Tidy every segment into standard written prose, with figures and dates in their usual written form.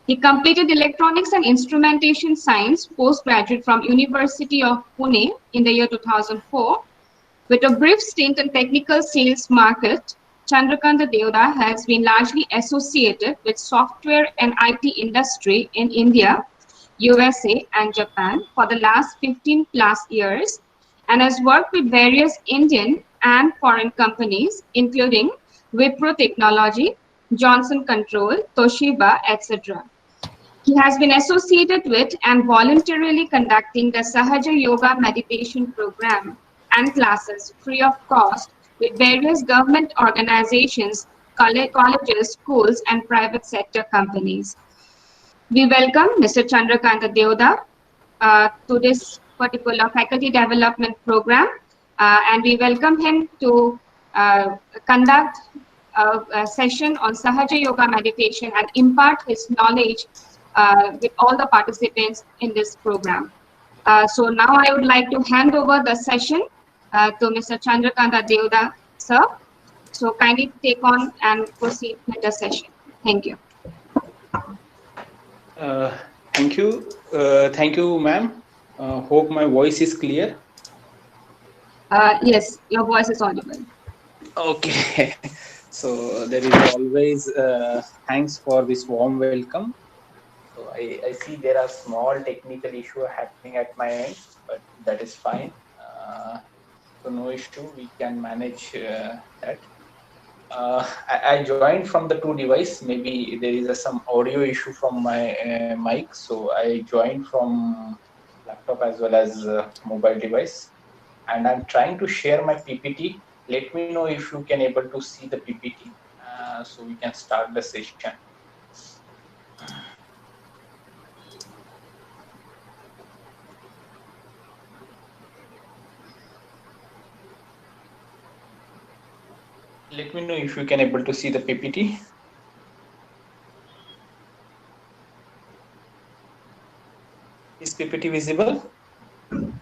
He completed Electronics and Instrumentation Science postgraduate from University of Pune in the year 2004. With a brief stint in technical sales market, Chandrakanta Devda has been largely associated with software and IT industry in India, USA, and Japan for the last 15 plus years, and has worked with various Indian and foreign companies, including Wipro Technology, Johnson Control, Toshiba, etc. He has been associated with and voluntarily conducting the Sahaja Yoga meditation program and classes free of cost with various government organizations, colleges, schools, and private sector companies. We welcome Mr. Chandrakanta Devda to this particular faculty development program, and we welcome him to conduct a session on Sahaja Yoga meditation and impart his knowledge with all the participants in this program. So now I would like to hand over the session to Mr. Chandrakanta Devda, sir. So kindly take on and proceed with the session. Thank you. Thank you, ma'am. Hope my voice is clear. Yes, your voice is audible. Okay. So there is always thanks for this warm welcome. So I see there are small technical issue happening at my end, but that is fine. So no issue, we can manage that. I joined from the two device. Maybe there is some audio issue from my mic, so I joined from laptop as well as mobile device, and I'm trying to share my PPT. Let me know if you can able to see the PPT, so we can start the session. Let me know if you can able to see the PPT. Is PPT visible?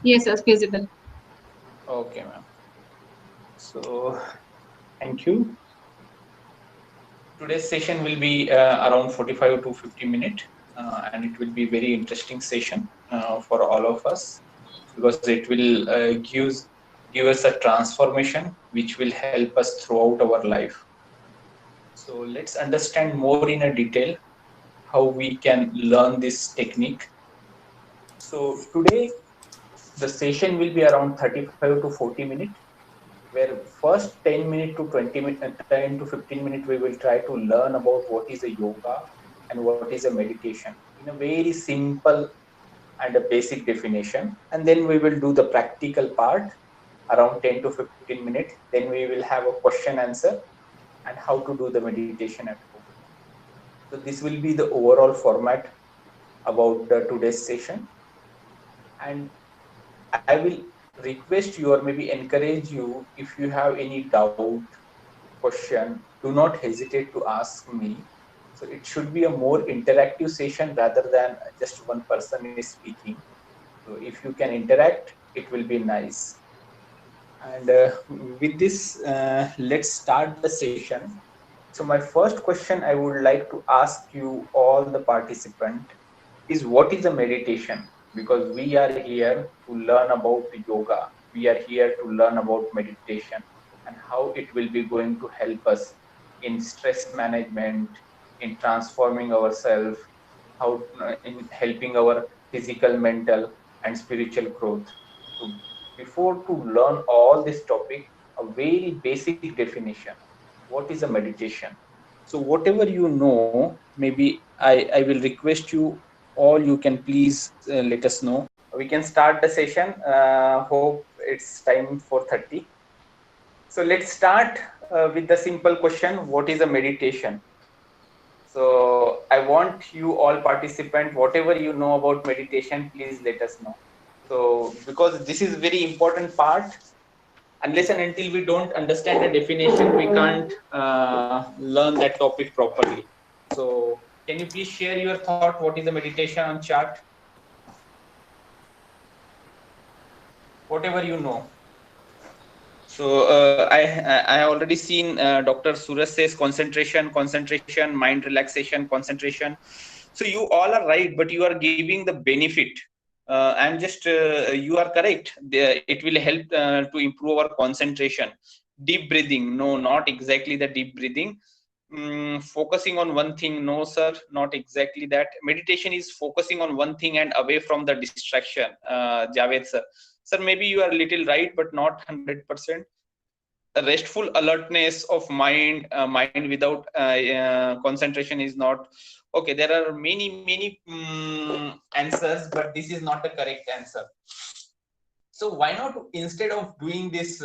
Yes, it's visible. Okay, ma'am. So, thank you. Today's session will be around 45 to 50 minutes, and it will be very interesting session for all of us, because it will give us a transformation which will help us throughout our life. So let's understand more in a detail how we can learn this technique. So today the session will be around 35 to 40 minutes, where first 10 minutes to 20 minutes, 10 to 15 minutes, we will try to learn about what is a yoga and what is a meditation in a very simple and a basic definition. And then we will do the practical part around 10 to 15 minutes. Then we will have a question answer and how to do the meditation at home. So this will be the overall format about today's session. And I will request you or maybe encourage you, if you have any doubt, question, do not hesitate to ask me. So it should be a more interactive session rather than just one person is speaking. So if you can interact, it will be nice. And with this, let's start the session. So my first question I would like to ask you all the participants is, what is a meditation? Because we are here to learn about yoga. We are here to learn about meditation and how it will be going to help us in stress management, in transforming ourselves, how in helping our physical, mental, and spiritual growth. So before to learn all this topic, a very basic definition. What is a meditation? So whatever you know, maybe I will request you all, you can please let us know. We can start the session. Hope it's time for 30. So let's start with the simple question, what is a meditation? So I want you all participants, whatever you know about meditation, please let us know. So because this is very important part, unless and until we don't understand the definition, we can't learn that topic properly. So can you please share your thought, what is the meditation on chart? Whatever you know. So I have already seen Dr. Suraj says concentration, mind relaxation, concentration. So you all are right, but you are giving the benefit. I'm just, you are correct. It will help to improve our concentration. Deep breathing, no, not exactly the deep breathing. Focusing on one thing, no, sir, not exactly that. Meditation is focusing on one thing and away from the distraction, Javed sir. Sir, maybe you are a little right, but not 100%. A restful alertness of mind, mind without concentration is not okay. There are many answers, but this is not the correct answer. So why not, instead of doing this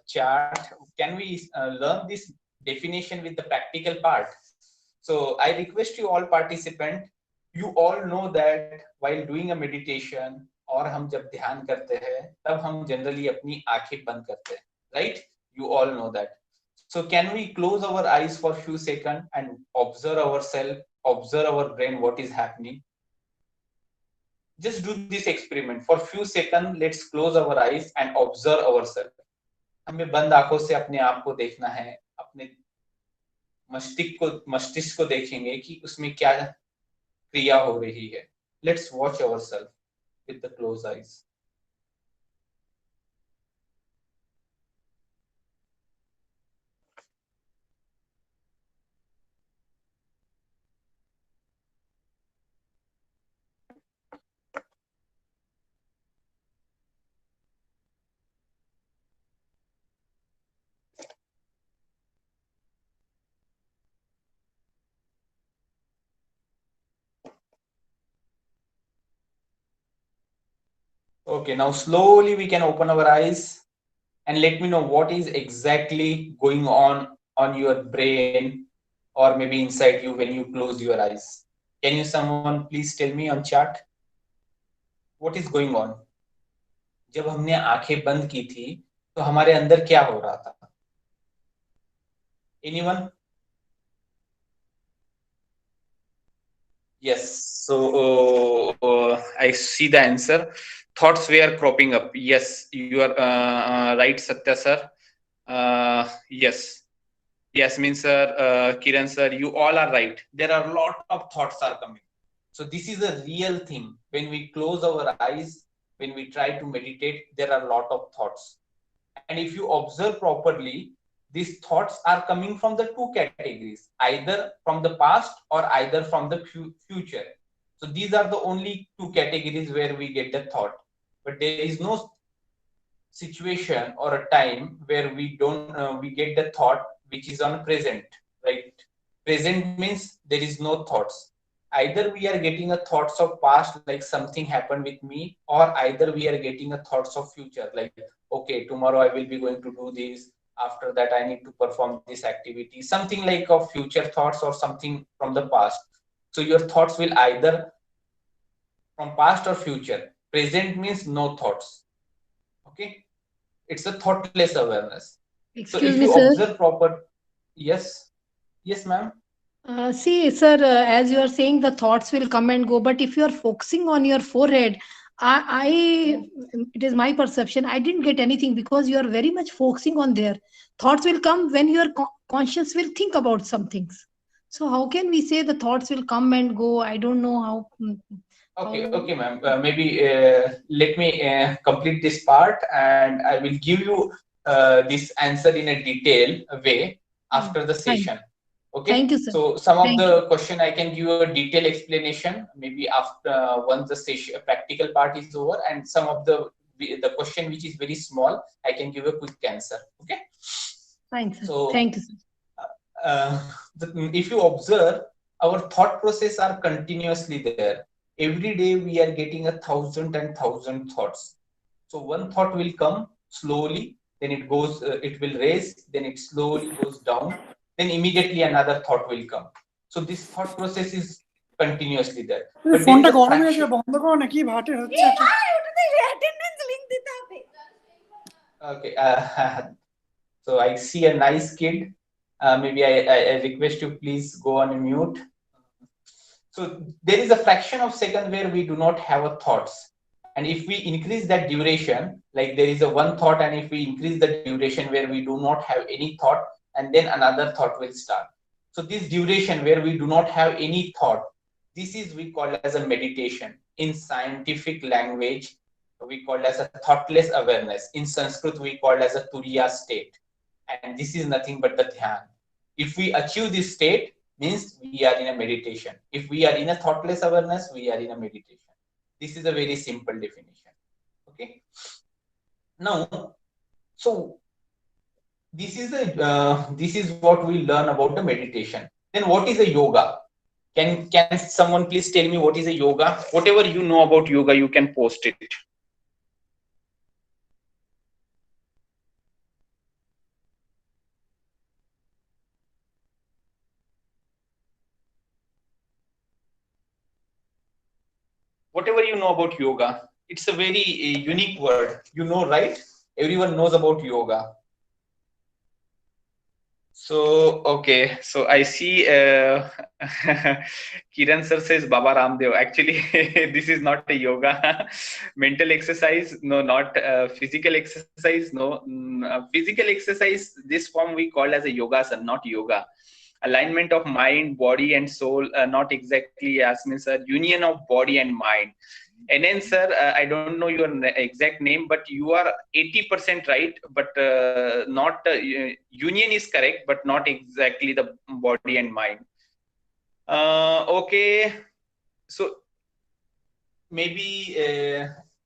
chart, can we learn this definition with the practical part? So I request you all participant, you all know that while doing a meditation और हम जब ध्यान करते हैं तब हम generally अपनी आंखें बंद करते हैं, right? You all know that. So can we close our eyes for few seconds and observe ourselves, observe our brain, what is happening? Just do this experiment for few seconds. Let's close our eyes and observe ourselves. हमें बंद आंखों से अपने आप को देखना है, अपने मस्तिष्क को देखेंगे कि उसमें क्या क्रिया हो रही है. Let's watch ourselves with the closed eyes. Okay, now slowly we can open our eyes and let me know what is exactly going on your brain or maybe inside you when you close your eyes. Can you someone please tell me on chat what is going on? जब हमने आंखें बंद की थी तो हमारे अंदर क्या हो रहा था? Anyone? Yes, so I see the answer. Thoughts were cropping up. Yes, you are right, Satya sir. Yes. Yes, means sir, Kiran sir, you all are right. There are a lot of thoughts are coming. So this is a real thing. When we close our eyes, when we try to meditate, there are a lot of thoughts. And if you observe properly, these thoughts are coming from the two categories, either from the past or either from the future. So these are the only two categories where we get the thought. But there is no situation or a time where we don't we get the thought which is on present, right? Present means there is no thoughts. Either we are getting a thoughts of past, like something happened with me, or either we are getting a thoughts of future, like okay, tomorrow I will be going to do this, after that I need to perform this activity, something like of future thoughts or something from the past. So your thoughts will either from past or future. Present means no thoughts. Okay, it's a thoughtless awareness. So Excuse if me, you sir. observe proper, yes, yes, ma'am. See, sir, as you are saying, the thoughts will come and go. But if you are focusing on your forehead, it is my perception. I didn't get anything because you are very much focusing on there. Thoughts will come when your conscience will think about some things. So how can we say the thoughts will come and go? I don't know how. Okay, ma'am. Maybe let me complete this part, and I will give you this answer in a detailed way after the session. Okay. Thank you, sir. So some of the question I can give you a detailed explanation maybe after once the session practical part is over, and some of the question which is very small I can give a quick answer. Okay. Thanks, sir. So thank you, sir. If you observe, our thought process are continuously there. Every day we are getting 1,000 and 1,000 thoughts. So one thought will come slowly, then it goes, it will raise, then it slowly goes down, then immediately another thought will come. So this thought process is continuously there. But there is a fraction. Okay. So I see a nice kid. Maybe I request you please go on mute. So there is a fraction of second where we do not have a thoughts. And if we increase that duration, like there is a one thought, and if we increase the duration where we do not have any thought, and then another thought will start. So this duration where we do not have any thought, This is we call as a meditation. In scientific language, we call as a thoughtless awareness. In Sanskrit, we call as a turiya state. And this is nothing but the dhyan. If we achieve this state, means we are in a meditation. If we are in a thoughtless awareness, we are in a meditation. This is a very simple definition. Okay. Now, so this is what we learn about the meditation. Then what is a yoga? Can someone please tell me what is a yoga? Whatever you know about yoga, you can post it. Whatever you know about yoga, it's a very unique word. You know, right? Everyone knows about yoga. So, okay. So I see Kiran sir says Baba Ramdev. Actually, this is not a yoga. Mental exercise, no, not physical exercise, no. Physical exercise, this form we call as a yogasana, not yoga. Alignment of mind, body and soul, not exactly Yasmin sir, union of body and mind. And then sir, I don't know your exact name, but you are 80% right, but not union is correct, but not exactly the body and mind. Okay, so maybe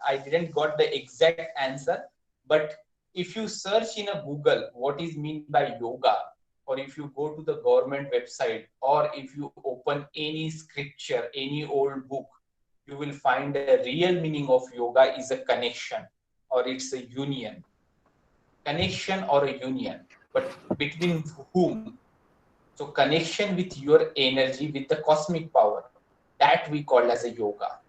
I didn't got the exact answer, but if you search in a Google what is meant by yoga, or if you go to the government website, or if you open any scripture, any old book, you will find a real meaning of yoga is a connection, or it's a union. Connection or a union, but between whom? So connection with your energy, with the cosmic power, that we call as a yoga.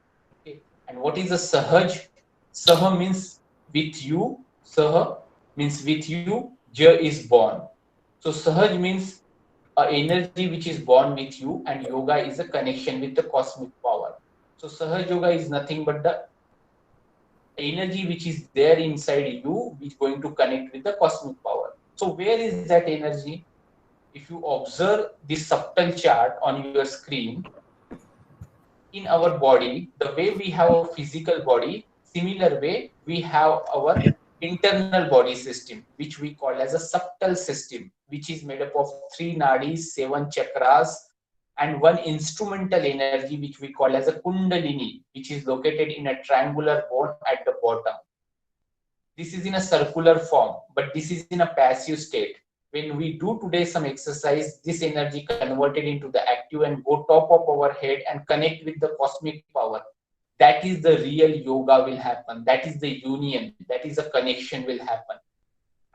Okay. And what is a sahaj? Saha means with you, saha means with you, ja is born. So sahaj means a energy which is born with you, and yoga is a connection with the cosmic power. So Sahaj Yoga is nothing but the energy which is there inside you, which is going to connect with the cosmic power. So where is that energy? If you observe this subtle chart on your screen, in our body, the way we have a physical body, similar way we have our internal body system, which we call as a subtle system, which is made up of 3 nadis, 7 chakras, and one instrumental energy which we call as a kundalini, which is located in a triangular bone at the bottom. This is in a circular form, but this is in a passive state. When we do today some exercise, this energy converted into the active and go top of our head and connect with the cosmic power. That is the real yoga will happen. That is the union. That is a connection will happen.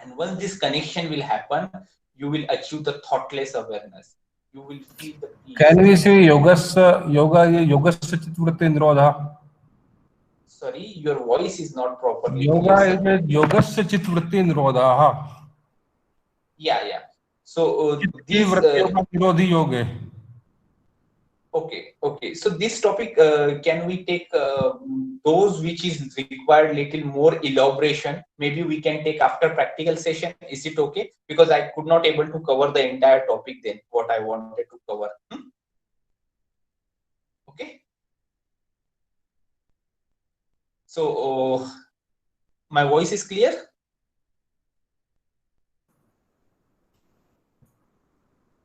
And once this connection will happen, you will achieve the thoughtless awareness. You will feel the peace. Can we say yoga chitvritti nirodha? Sorry, your voice is not properly. Yoga is yogasya chitvritti nirodha. Yeah. So this nirodhi yoga. Okay. So this topic, can we take those which is required little more elaboration? Maybe we can take after practical session. Is it okay? Because I could not able to cover the entire topic then, what I wanted to cover. Okay. So my voice is clear?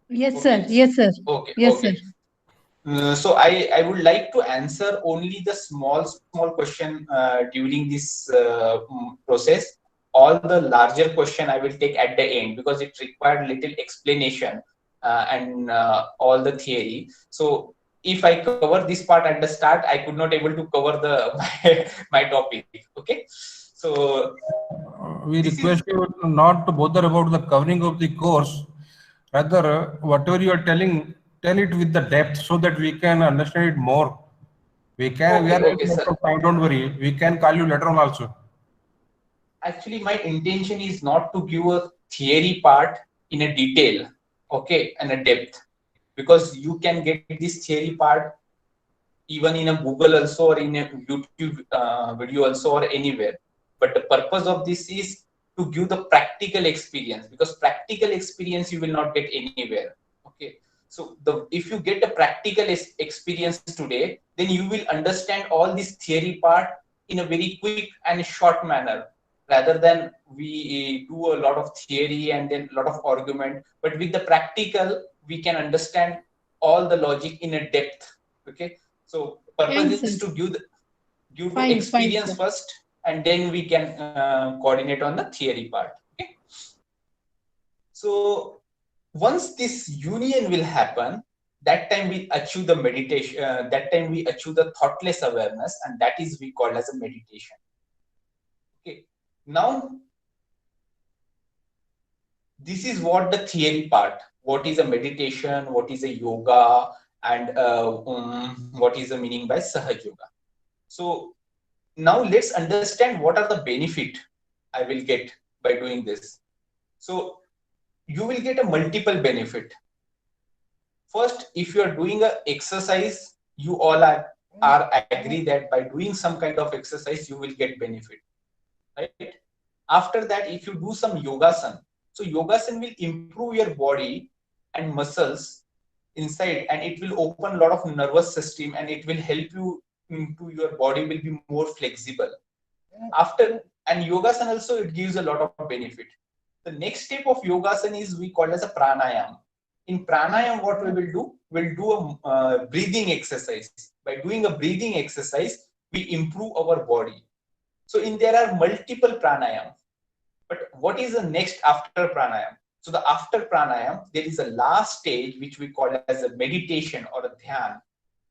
Yes, sir. Yes, sir. Okay. Yes, okay. Sir. So I would like to answer only the small question during this process. All the larger question I will take at the end, because it required little explanation and all the theory. So if I cover this part at the start, I could not able to cover the my topic. Okay. So we request you not to bother about the covering of the course. Rather, whatever you are telling, tell it with the depth so that we can understand it more. We can. We are time. Don't worry. We can call you later on also. Actually, my intention is not to give a theory part in a detail, okay, and a depth, because you can get this theory part even in a Google also, or in a YouTube video also, or anywhere. But the purpose of this is to give the practical experience, because practical experience you will not get anywhere. Okay. So if you get a practical experience today, then you will understand all this theory part in a very quick and short manner, rather than we do a lot of theory and then a lot of argument. But with the practical, we can understand all the logic in a depth. Okay. So purpose is to give the experience first, and then we can coordinate on the theory part. Okay. So once this union will happen, that time we achieve the meditation, that time we achieve the thoughtless awareness, and that is we call as a meditation. Okay. Now, this is what the theory part, what is a meditation, what is a yoga, and what is the meaning by Sahaj Yoga. So now let's understand what are the benefit I will get by doing this. So you will get a multiple benefit. First, if you are doing a exercise, you all are agree that by doing some kind of exercise, you will get benefit, right? After that, if you do some yogasan, so yogasan will improve your body and muscles inside, and it will open a lot of nervous system, and it will help you into your body will be more flexible. After, and yogasan also, it gives a lot of benefit. The next step of yogasan is we call as a pranayam. In pranayam, what we will do? We'll do a breathing exercise. By doing a breathing exercise, we improve our body. So there are multiple pranayam. But what is the next after pranayam? So the after pranayam, there is a last stage which we call as a meditation or a dhyan.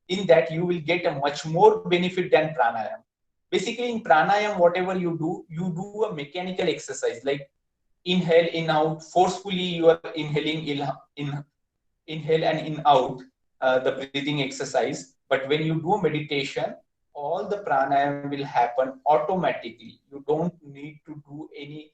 In that, you will get a much more benefit than pranayam. Basically, in pranayam, whatever you do a mechanical exercise like inhale, in out. Forcefully, you are inhaling, inhale and in out, the breathing exercise. But when you do meditation, all the pranayam will happen automatically. You don't need to do any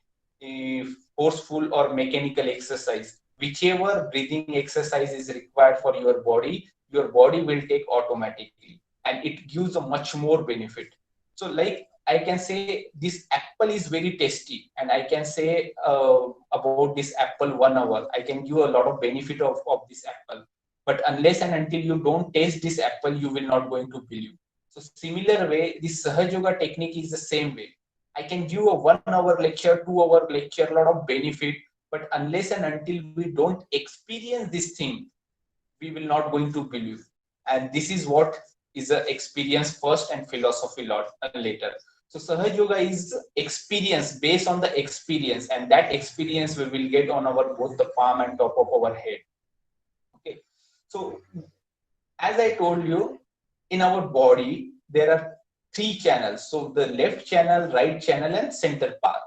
forceful or mechanical exercise. Whichever breathing exercise is required for your body will take automatically, and it gives a much more benefit. So like I can say this apple is very tasty, and I can say about this apple 1 hour, I can give a lot of benefit of this apple. But unless and until you don't taste this apple, you will not going to believe. So similar way, this Sahaj Yoga technique is the same way. I can give a 1 hour lecture, 2 hour lecture, a lot of benefit, but unless and until we don't experience this thing, we will not going to believe. And this is what is the experience first and philosophy later. So Sahaj Yoga is experience, based on the experience, and that experience we will get on our both the palm and top of our head. Okay. So as I told you, in our body, there are 3 channels. So the left channel, right channel, and center path.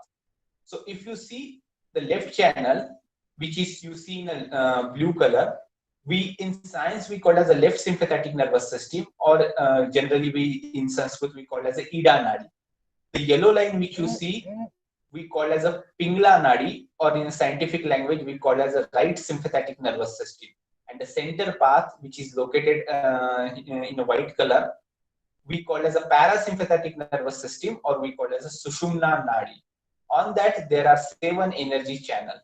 So if you see the left channel, which is you see in a blue color, we in science we call as a left sympathetic nervous system, or generally we in Sanskrit we call as a Ida Nadi. The yellow line which you see, we call as a Pingla Nadi, or in scientific language we call as a right sympathetic nervous system. And the center path, which is located in a white color, we call as a parasympathetic nervous system, or we call as a Sushumna Nadi. On that, there are 7 energy channels.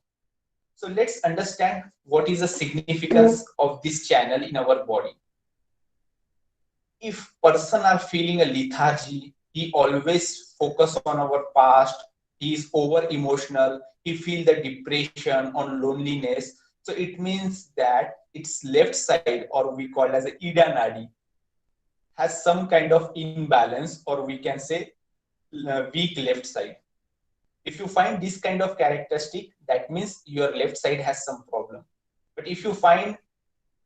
So let's understand what is the significance of this channel in our body. If person are feeling a lethargy, he always focus on our past, he is over emotional, he feel the depression on loneliness. So it means that its left side, or we call as a Ida Nadi, has some kind of imbalance, or we can say weak left side. If you find this kind of characteristic, that means your left side has some problem. But if you find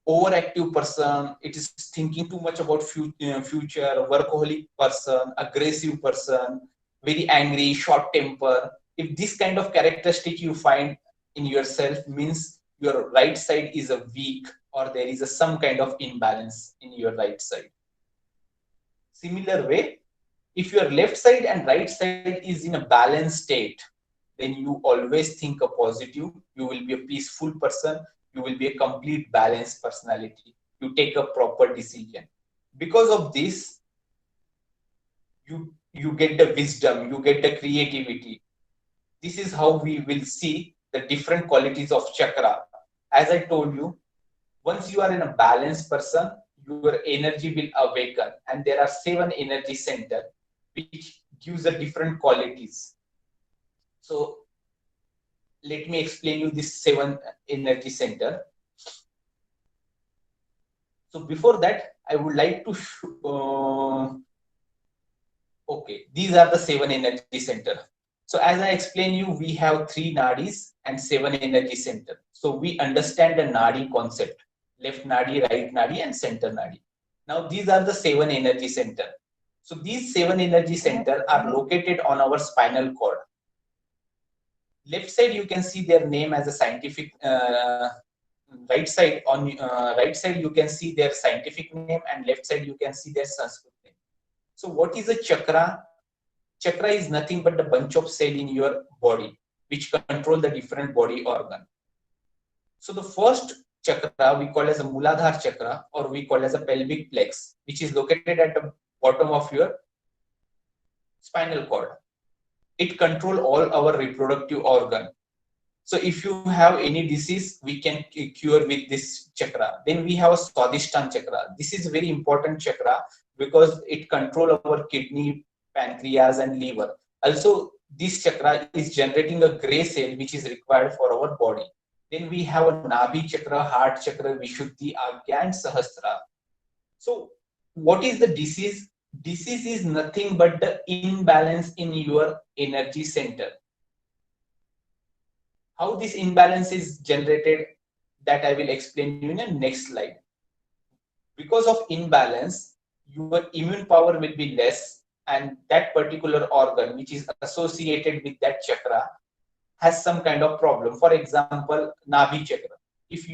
overactive person, it is thinking too much about future, workaholic person, aggressive person, very angry, short temper, if this kind of characteristic you find in yourself, means your right side is a weak, or there is some kind of imbalance in your right side. Similar way, if your left side and right side is in a balanced state, then you always think a positive, you will be a peaceful person, you will be a complete balanced personality, you take a proper decision. Because of this, you get the wisdom, you get the creativity. This is how we will see the different qualities of chakra. As I told you, Once you are in a balanced person, your energy will awaken, and there are 7 energy centers which gives the different qualities. So let me explain you this 7 energy center. So before that, I would like to okay, these are the 7 energy center. So as I explained you, we have 3 nadis and 7 energy center. So we understand the nadi concept: left nadi, right nadi, and center nadi. Now these are the 7 energy center. So these 7 energy center are located on our spinal cord. Left side you can see their name as a scientific. Right side you can see their scientific name, and left side you can see their Sanskrit name. So what is a chakra? Chakra is nothing but the bunch of cells in your body which control the different body organ. So the first chakra we call as a Muladhara chakra, or we call as a pelvic plex, which is located at the bottom of your spinal cord. It controls all our reproductive organ. So if you have any disease, we can cure with this chakra. Then we have a Swadhisthana chakra. This is a very important chakra because it controls our kidney, pancreas, and liver. Also, this chakra is generating a gray cell which is required for our body. Then we have a Nabhi chakra, heart chakra, Vishuddhi, Agya, and Sahasrara. So what is the disease? Disease is nothing but the imbalance in your energy center. How this imbalance is generated, that I will explain you in the next slide. Because of imbalance, your immune power will be less, and that particular organ which is associated with that chakra has some kind of problem. For example, Nabhi chakra. If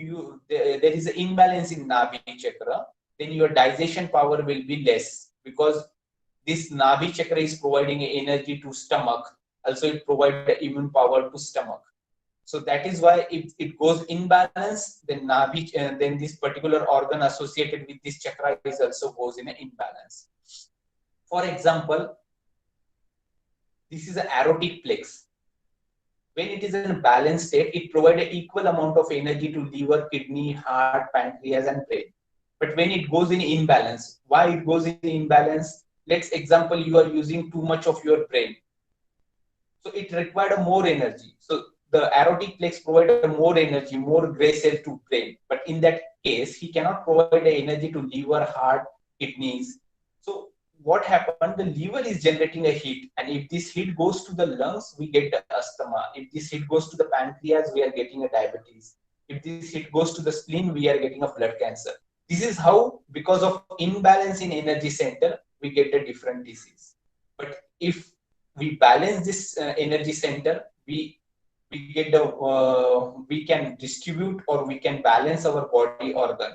there is an imbalance in Nabhi chakra, then your digestion power will be less, because this Nabhi chakra is providing energy to stomach. Also, it provides the immune power to stomach. So that is why if it goes imbalance, then Nabhi, then this particular organ associated with this chakra is also goes in an imbalance. For example, this is an aortic plex. When it is in a balanced state, it provides an equal amount of energy to liver, kidney, heart, pancreas, and brain. But when it goes in imbalance, why it goes in imbalance? Let's example, you are using too much of your brain. So it required more energy. So the aortic plex provides more energy, more gray cell to brain. But in that case, he cannot provide the energy to liver, heart, kidneys. So what happened? The liver is generating a heat, and if this heat goes to the lungs, we get the asthma. If this heat goes to the pancreas, we are getting a diabetes. If this heat goes to the spleen, we are getting a blood cancer. This is how, because of imbalance in energy center, we get a different disease. But if we balance this energy center, we get the we can distribute, or we can balance our body organ.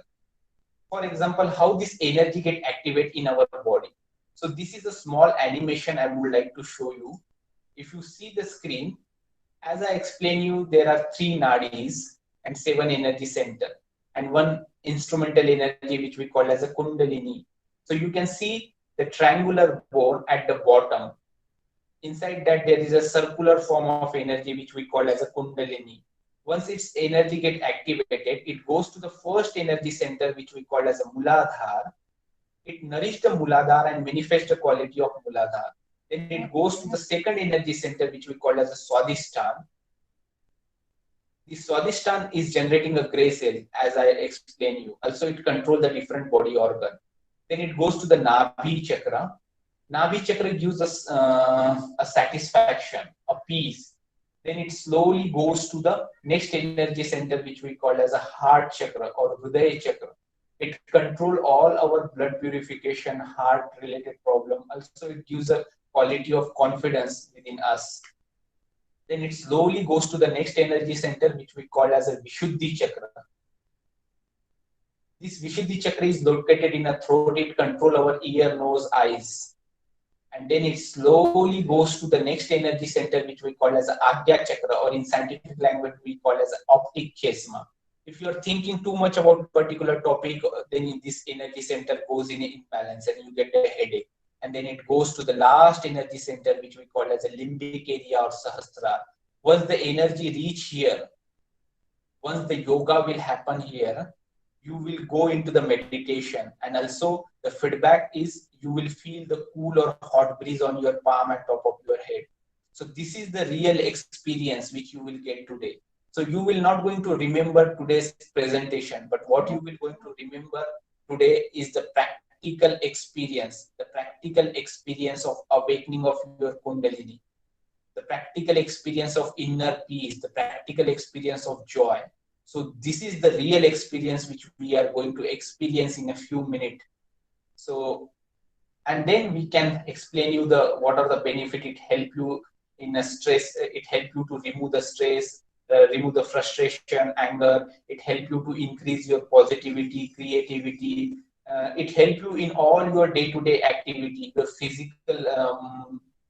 For example, how this energy get activated in our body. So this is a small animation I would like to show you. If you see the screen, as I explained you, there are 3 nadis and 7 energy center, and 1 instrumental energy which we call as a Kundalini. So you can see the triangular bone at the bottom. Inside that there is a circular form of energy which we call as a Kundalini. Once its energy gets activated, it goes to the first energy center which we call as a Muladhara. It nourishes the Muladhara and manifests the quality of Muladhara. Then it goes to the second energy center which we call as a Swadhisthana. The Swadhisthana is generating a gray cell, as I explained you. Also, it controls the different body organ. Then it goes to the Nabhi chakra. Nabhi chakra gives us a satisfaction, a peace. Then it slowly goes to the next energy center which we call as a heart chakra or Hridaya chakra. It controls all our blood purification, heart related problem. Also, it gives a quality of confidence within us. Then it slowly goes to the next energy center which we call as a Vishuddhi chakra. This Vishuddhi chakra is located in a throat. It controls our ear, nose, eyes. And then it slowly goes to the next energy center which we call as a Agya chakra, or in scientific language we call as optic chiasma. If you are thinking too much about a particular topic, then this energy center goes in imbalance and you get a headache. And then it goes to the last energy center which we call as a limbic area or Sahasrara. Once the energy reach here, once the yoga will happen here, you will go into the meditation, and also the feedback is you will feel the cool or hot breeze on your palm and top of your head. So this is the real experience which you will get today. So you will not going to remember today's presentation, but what you will going to remember today is the practical experience of awakening of your Kundalini, the practical experience of inner peace, the practical experience of joy. So this is the real experience which we are going to experience in a few minutes. So, and then we can explain you what are the benefit it help you in a stress, it help you to remove the stress, remove the frustration, anger, it help you to increase your positivity, creativity, it help you in all your day-to-day activity, your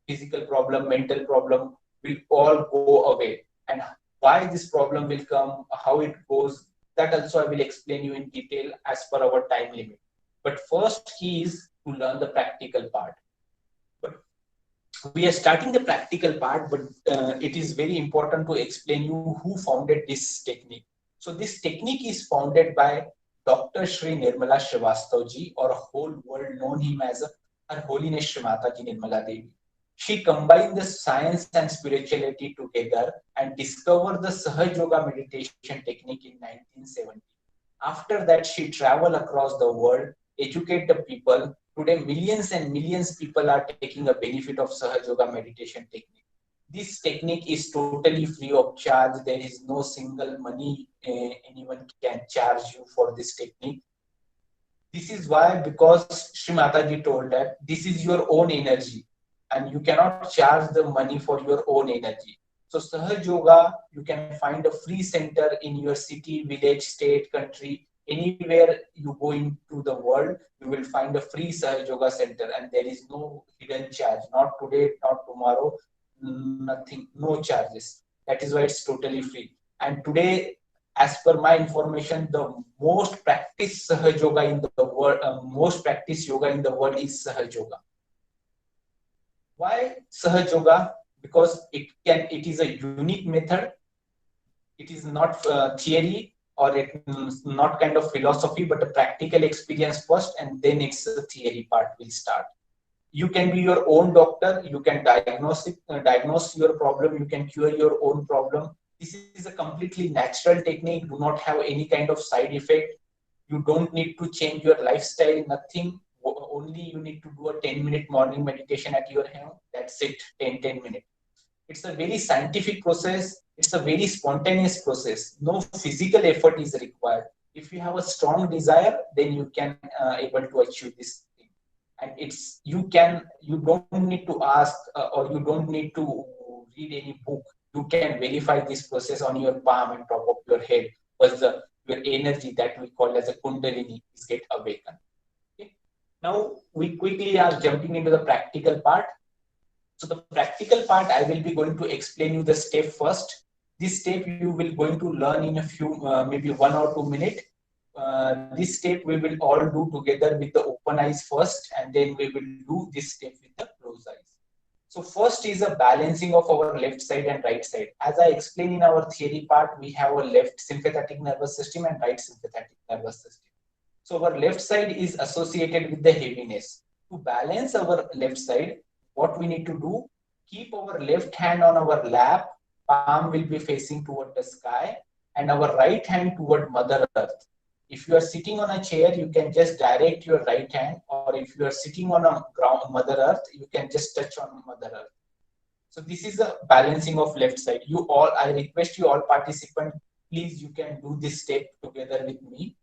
physical problem, mental problem will all go away. And why this problem will come, how it goes, that also I will explain you in detail as per our time limit. But first key is to learn the practical part. But we are starting the practical part, but it is very important to explain you who founded this technique. So this technique is founded by Dr. Shri Nirmala Srivastava ji, or whole world known him as Her Holiness Shri Mataji Nirmala Devi. She combined the science and spirituality together and discovered the Sahaj Yoga meditation technique in 1970. After that, she traveled across the world, educate the people. Today, millions and millions of people are taking a benefit of Sahaj Yoga meditation technique. This technique is totally free of charge. There is no single money anyone can charge you for this technique. This is why, because Shri Mataji told that this is your own energy and you cannot charge the money for your own energy. So Sahaj Yoga, you can find a free center in your city, village, state, country, anywhere you go into the world, you will find a free Sahaj Yoga center, and there is no hidden charge, not today, not tomorrow, nothing, no charges. That is why it's totally free. And today, as per my information, the most practiced Sahaj Yoga in the world, most practiced yoga in the world is Sahaj Yoga. Why Sahaj Yoga? Because it is a unique method. It is not theory, or it's not kind of philosophy, but a practical experience first, and then it's the theory part will start. You can be your own doctor. You can diagnose your problem. You can cure your own problem. This is a completely natural technique. Do not have any kind of side effect. You don't need to change your lifestyle. Nothing. Only you need to do a 10-minute morning meditation at your home. That's it, 10 minutes. It's a very scientific process. It's a very spontaneous process. No physical effort is required. If you have a strong desire, then you can able to achieve this thing. And you don't need to ask or you don't need to read any book. You can verify this process on your palm and top of your head. Was your energy that we call as a Kundalini is get awakened. Now we quickly are jumping into the practical part. So the practical part, I will be going to explain you the step first. This step you will going to learn in a few, maybe 1 or 2 minutes. This step we will all do together with the open eyes first, and then we will do this step with the closed eyes. So first is a balancing of our left side and right side. As I explained in our theory part, we have a left sympathetic nervous system and right sympathetic nervous system. So our left side is associated with the heaviness. To balance our left side, what we need to do, keep our left hand on our lap, palm will be facing toward the sky, and our right hand toward Mother Earth. If you are sitting on a chair, you can just direct your right hand, or if you are sitting on a ground, Mother Earth, you can just touch on Mother Earth. So this is the balancing of left side. I request you all participants, please, you can do this step together with me.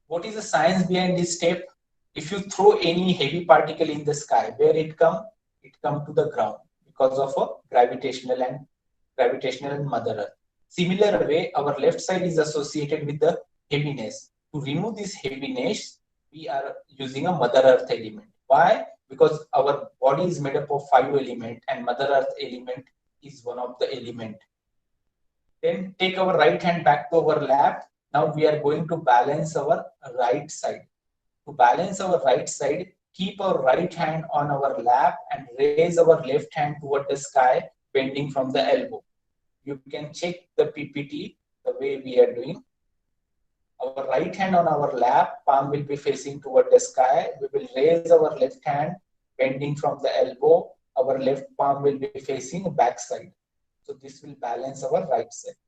What is the science behind this step? If you throw any heavy particle in the sky, where it come? It come to the ground because of a gravitational and Mother Earth. Similar way, our left side is associated with the heaviness. To remove this heaviness, we are using a Mother Earth element. Why? Because our body is made up of 5 elements, and Mother Earth element is one of the element. Then take our right hand back to our lap. Now we are going to balance our right side. To balance our right side, keep our right hand on our lap and raise our left hand toward the sky, bending from the elbow. You can check the PPT the way we are doing. Our right hand on our lap, palm will be facing toward the sky. We will raise our left hand, bending from the elbow. Our left palm will be facing back side. So this will balance our right side.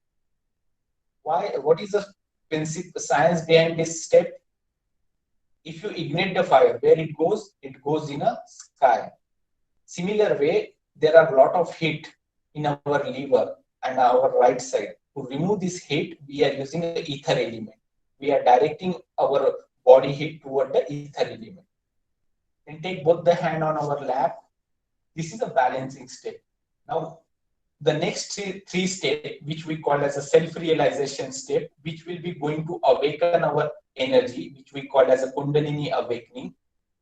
Why? What is the principle, science behind this step? If you ignite the fire, where it goes in a sky. Similar way, there are a lot of heat in our liver and our right side. To remove this heat, we are using the ether element. We are directing our body heat toward the ether element. Then take both the hand on our lap. This is a balancing step. Now, the next three steps, which we call as a self-realization step, which will be going to awaken our energy, which we call as a Kundalini awakening.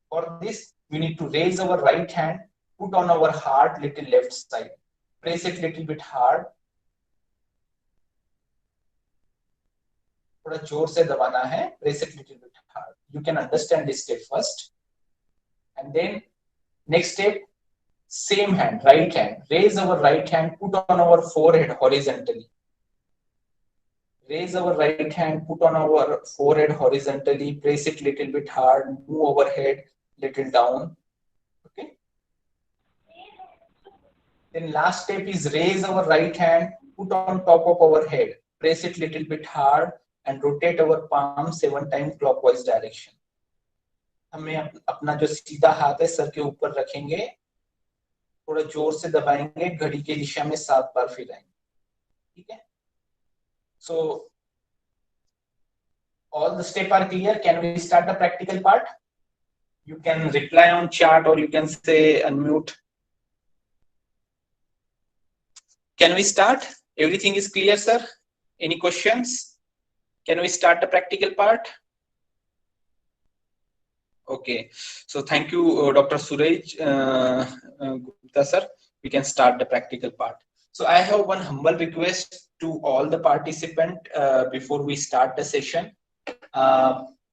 For this, we need to raise our right hand, put on our heart, little left side. Press it little bit hard. थोड़ा जोर से दबाना है. Press it little bit hard. You can understand this step first. And then next step, same hand, right hand. Raise our right hand, put on our forehead horizontally. Raise our right hand, put on our forehead horizontally. Press it little bit hard. Move our head little down. Okay. Then last step is raise our right hand, put on top of our head. Press it little bit hard and rotate our palm 7 times clockwise direction. हमें अपना जो सीधा हाथ है sir के ऊपर रखेंगे, थोड़ा जोर से दबाएंगे, घड़ी की दिशा में 7 बार फिराएंगे. ठीक है? So all the steps are clear. Can we start the practical part? You can reply on chat or you can say unmute. Can we start? Everything is clear, sir? Any questions? Can we start the practical part? Okay. So thank you, Dr. Suraj Gupta, sir. We can start the practical part. So I have one humble request to all the participants before we start the session.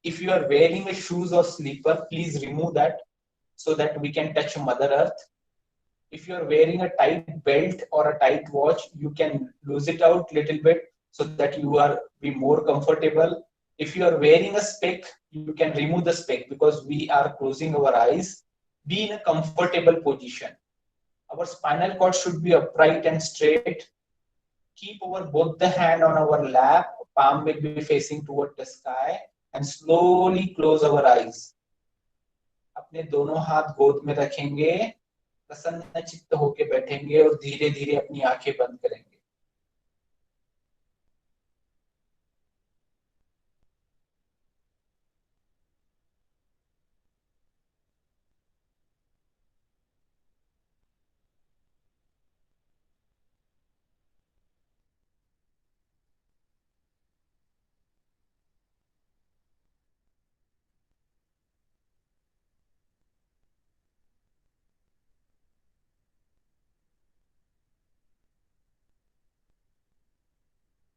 If you are wearing a shoes or slipper, please remove that so that we can touch Mother Earth. If you are wearing a tight belt or a tight watch, you can lose it out little bit so that you are be more comfortable. If you are wearing a spec, you can remove the spec because we are closing our eyes. Be in a comfortable position. Our spinal cord should be upright and straight. Keep our both the hand on our lap, palm will be facing toward the sky, and slowly close our eyes. अपने दोनों हाथ गोद में रखेंगे, प्रसन्न चित्त होके बैठेंगे और धीरे धीरे अपनी आंखें बंद करेंगे.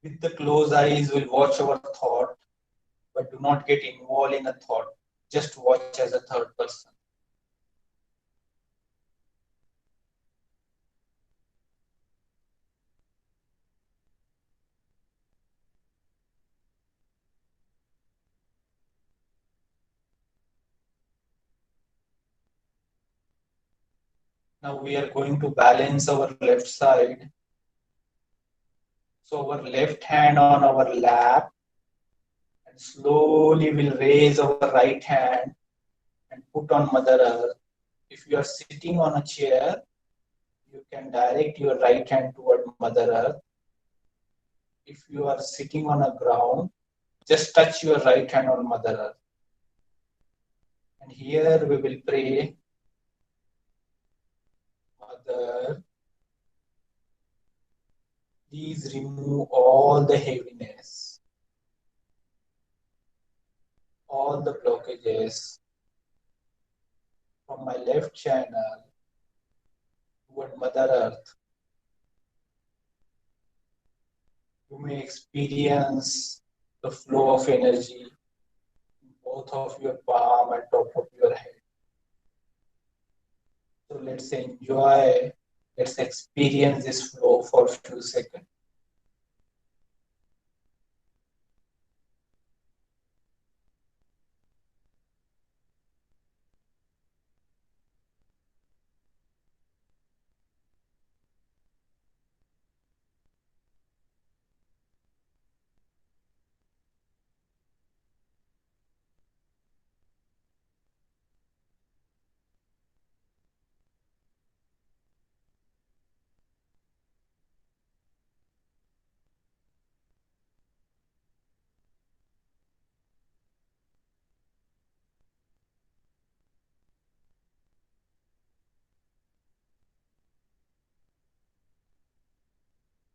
With the closed eyes, we'll watch our thought, but do not get involved in a thought. Just watch as a third person. Now we are going to balance our left side. So our left hand on our lap, and slowly we'll raise our right hand and put on Mother Earth. If you are sitting on a chair, you can direct your right hand toward Mother Earth. If you are sitting on a ground, just touch your right hand on Mother Earth. And here we will pray, Mother, please remove all the heaviness, all the blockages from my left channel toward Mother Earth. You may experience the flow of energy in both of your palm and top of your head. So let's enjoy, let's experience this flow for a few seconds.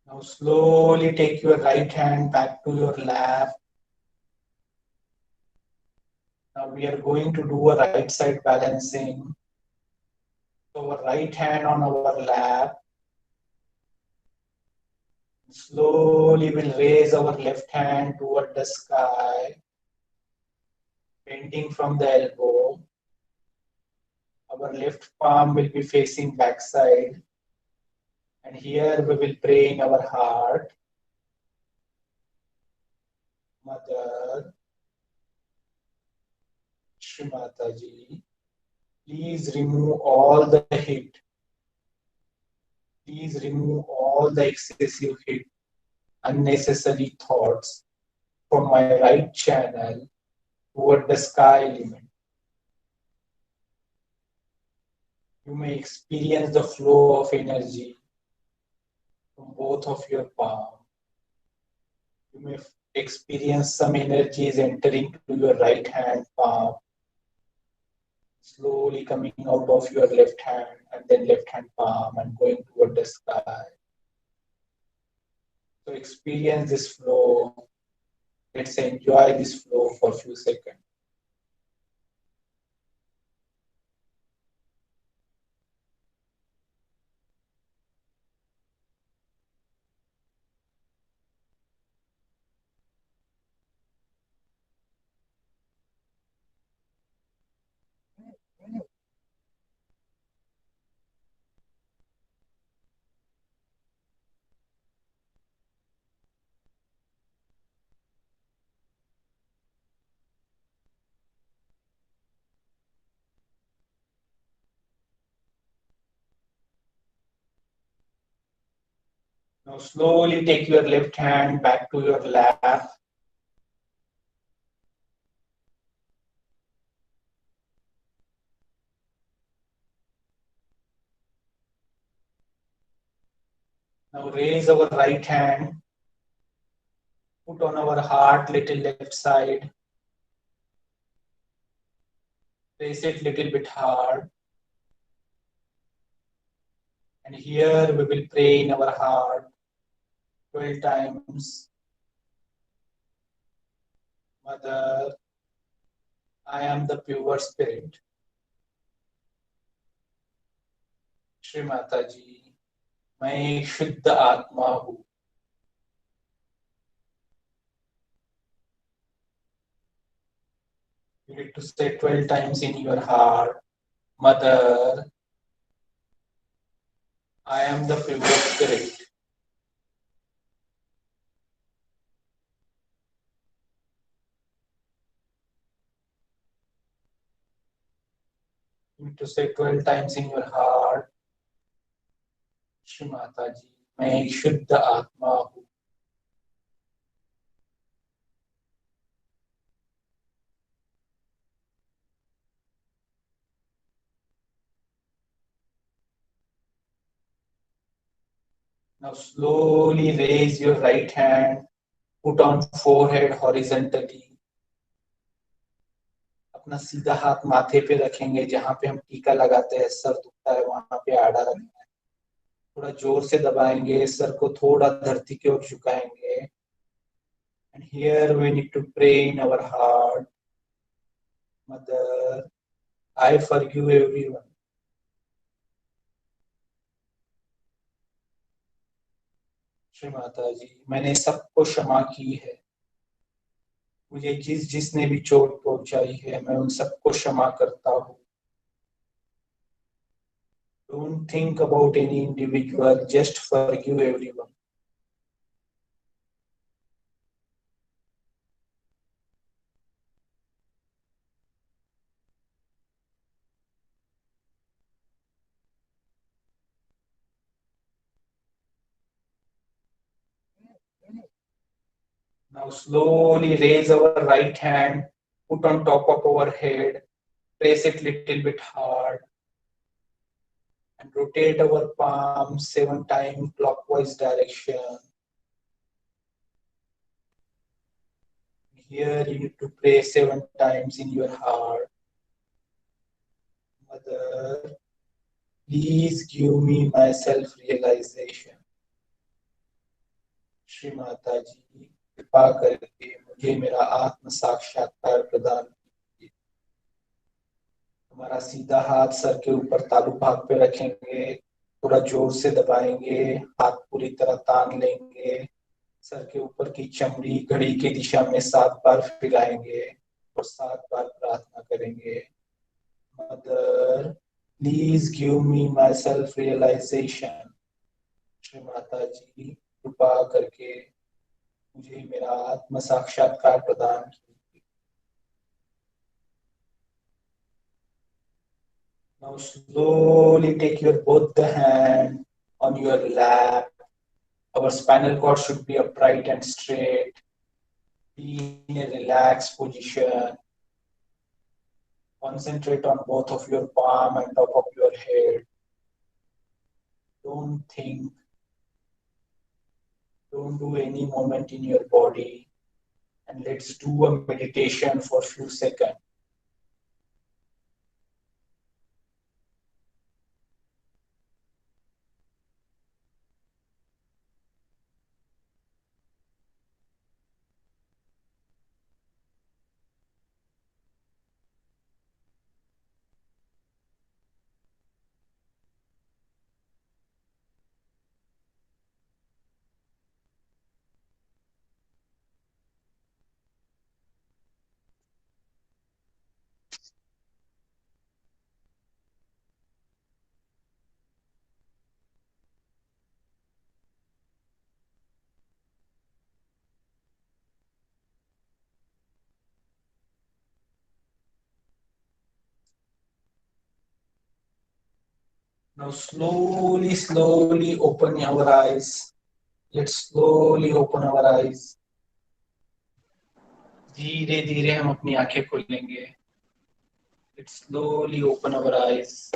Now slowly take your right hand back to your lap. Now we are going to do a right side balancing. So our right hand on our lap. Slowly we'll raise our left hand toward the sky, bending from the elbow. Our left palm will be facing backside. And here we will pray in our heart. Mother, Shri Mataji, please remove all the heat. Please remove all the excessive heat, unnecessary thoughts from my right channel toward the sky limit. You may experience the flow of energy from both of your palms. You may experience some energies entering to your right hand palm, slowly coming out of your left hand and then left hand palm and going toward the sky. So experience this flow. Let's enjoy this flow for a few seconds. Now slowly take your left hand back to your lap. Now raise our right hand. Put on our heart, little left side. Place it little bit hard. And here we will pray in our heart 12 times. Mother, I am the pure spirit. Shri Mataji, मैं एक शुद्ध आत्मा हूँ. You need to say 12 times in your heart. Mother, I am the pure spirit. You need to say 12 times in your heart. Shri Mataji, मैं एक शुद्ध आत्मा हूँ. Now slowly raise your right hand, put on forehead horizontally. अपना सीधा हाथ माथे पे रखेंगे, जहां पे हम टीका लगाते हैं, सर दुखता है वहां पे आड़ा रखना है. थोड़ा जोर से दबाएंगे, सर को थोड़ा धरती की ओर झुकाएंगे. And here we need to pray in our heart. Mother, I forgive everyone. Shri Mata जी, मैंने सबको क्षमा की है. मुझे जिसने भी चोट पहुंचाई है, मैं उन सबको क्षमा करता हूँ. Don't think about any individual, just forgive everyone. Now slowly raise our right hand, put on top of our head, press it little bit hard, and rotate our palms 7 times clockwise direction. Here you need to pray 7 times in your heart. Mother, please give me my self-realization. Shri Mata ji कृपा करके मुझे मेरा आत्म साक्षात्कार प्रदान कीजिए। हमारा सीधा हाथ सर के ऊपर तालु भाग पे रखेंगे, थोड़ा जोर से दबाएंगे, हाथ पूरी तरह तान लेंगे, सर के ऊपर की चमड़ी घड़ी की दिशा में 7 बार फिराएंगे और 7 बार प्रार्थना करेंगे। Mother please give me my self realisation. Shri Mata ji कृपा करके मुझे मेरा आत्म साक्षात्कार प्रदान कीजिए। Now slowly take your both the hand on your lap. Our spinal cord should be upright and straight. Be in a relaxed position. Concentrate on both of your palm and top of your head. Don't think. Don't do any movement in your body. And let's do a meditation for a few seconds. Now slowly open our eyes. Let's slowly open our eyes. धीरे धीरे हम अपनी आंखें खोलेंगे. Let's slowly open our eyes.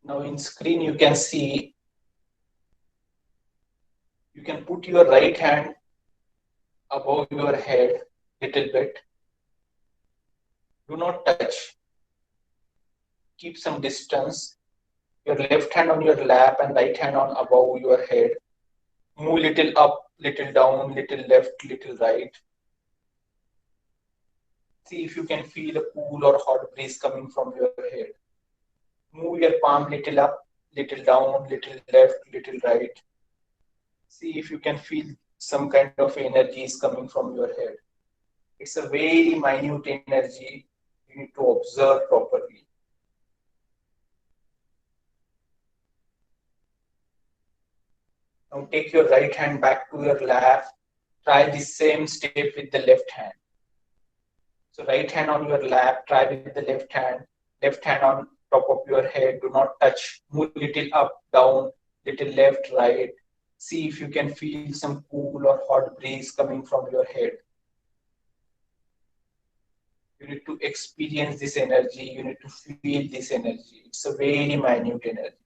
Now in screen you can see, you can put your right hand above your head little bit. Do not touch. Keep some distance. Your left hand on your lap and right hand on above your head. Move little up, little down, little left, little right. See if you can feel a cool or hot breeze coming from your head. Move your palm little up, little down, little left, little right. See if you can feel some kind of energy is coming from your head. It's a very minute energy. You need to observe properly. Now take your right hand back to your lap. Try the same step with the left hand. So right hand on your lap, try with the left hand on top of your head. Do not touch. Move little up, down, little left, right. See if you can feel some cool or hot breeze coming from your head. You need to experience this energy. You need to feel this energy. It's a very minute energy.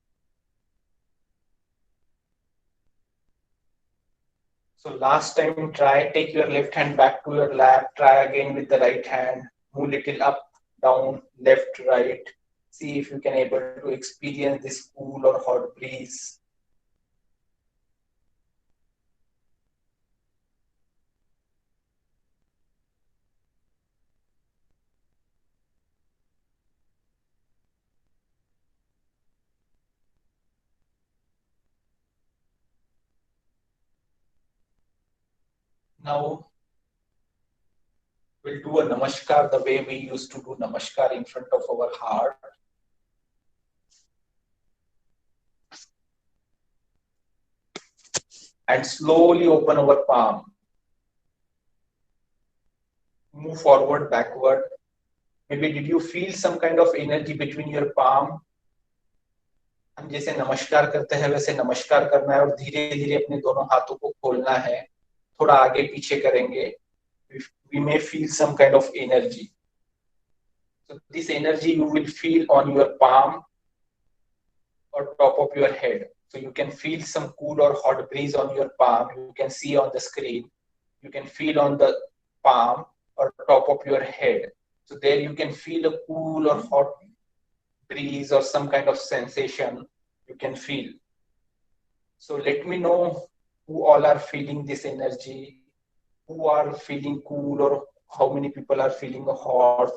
So last time try, take your left hand back to your lap, try again with the right hand, move little up, down, left, right. See if you can able to experience this cool or hot breeze. Now we'll do a namaskar the way we used to do namaskar in front of our heart. And slowly open our palm. Move forward, backward. Maybe did you feel some kind of energy between your palm? हम जैसे नमस्कार करते हैं वैसे नमस्कार करना है और धीरे धीरे अपने दोनों हाथों को खोलना है. थोड़ा आगे पीछे करेंगे. We may feel some kind of energy. So this energy you will feel on your palm. or top of your head. So you can feel some cool or hot breeze on your palm. You can see on the screen. You can feel on the palm or top of your head. So there you can feel a cool or hot breeze or some kind of sensation you can feel. So let me know who all are feeling this energy, who are feeling cool, or how many people are feeling hot.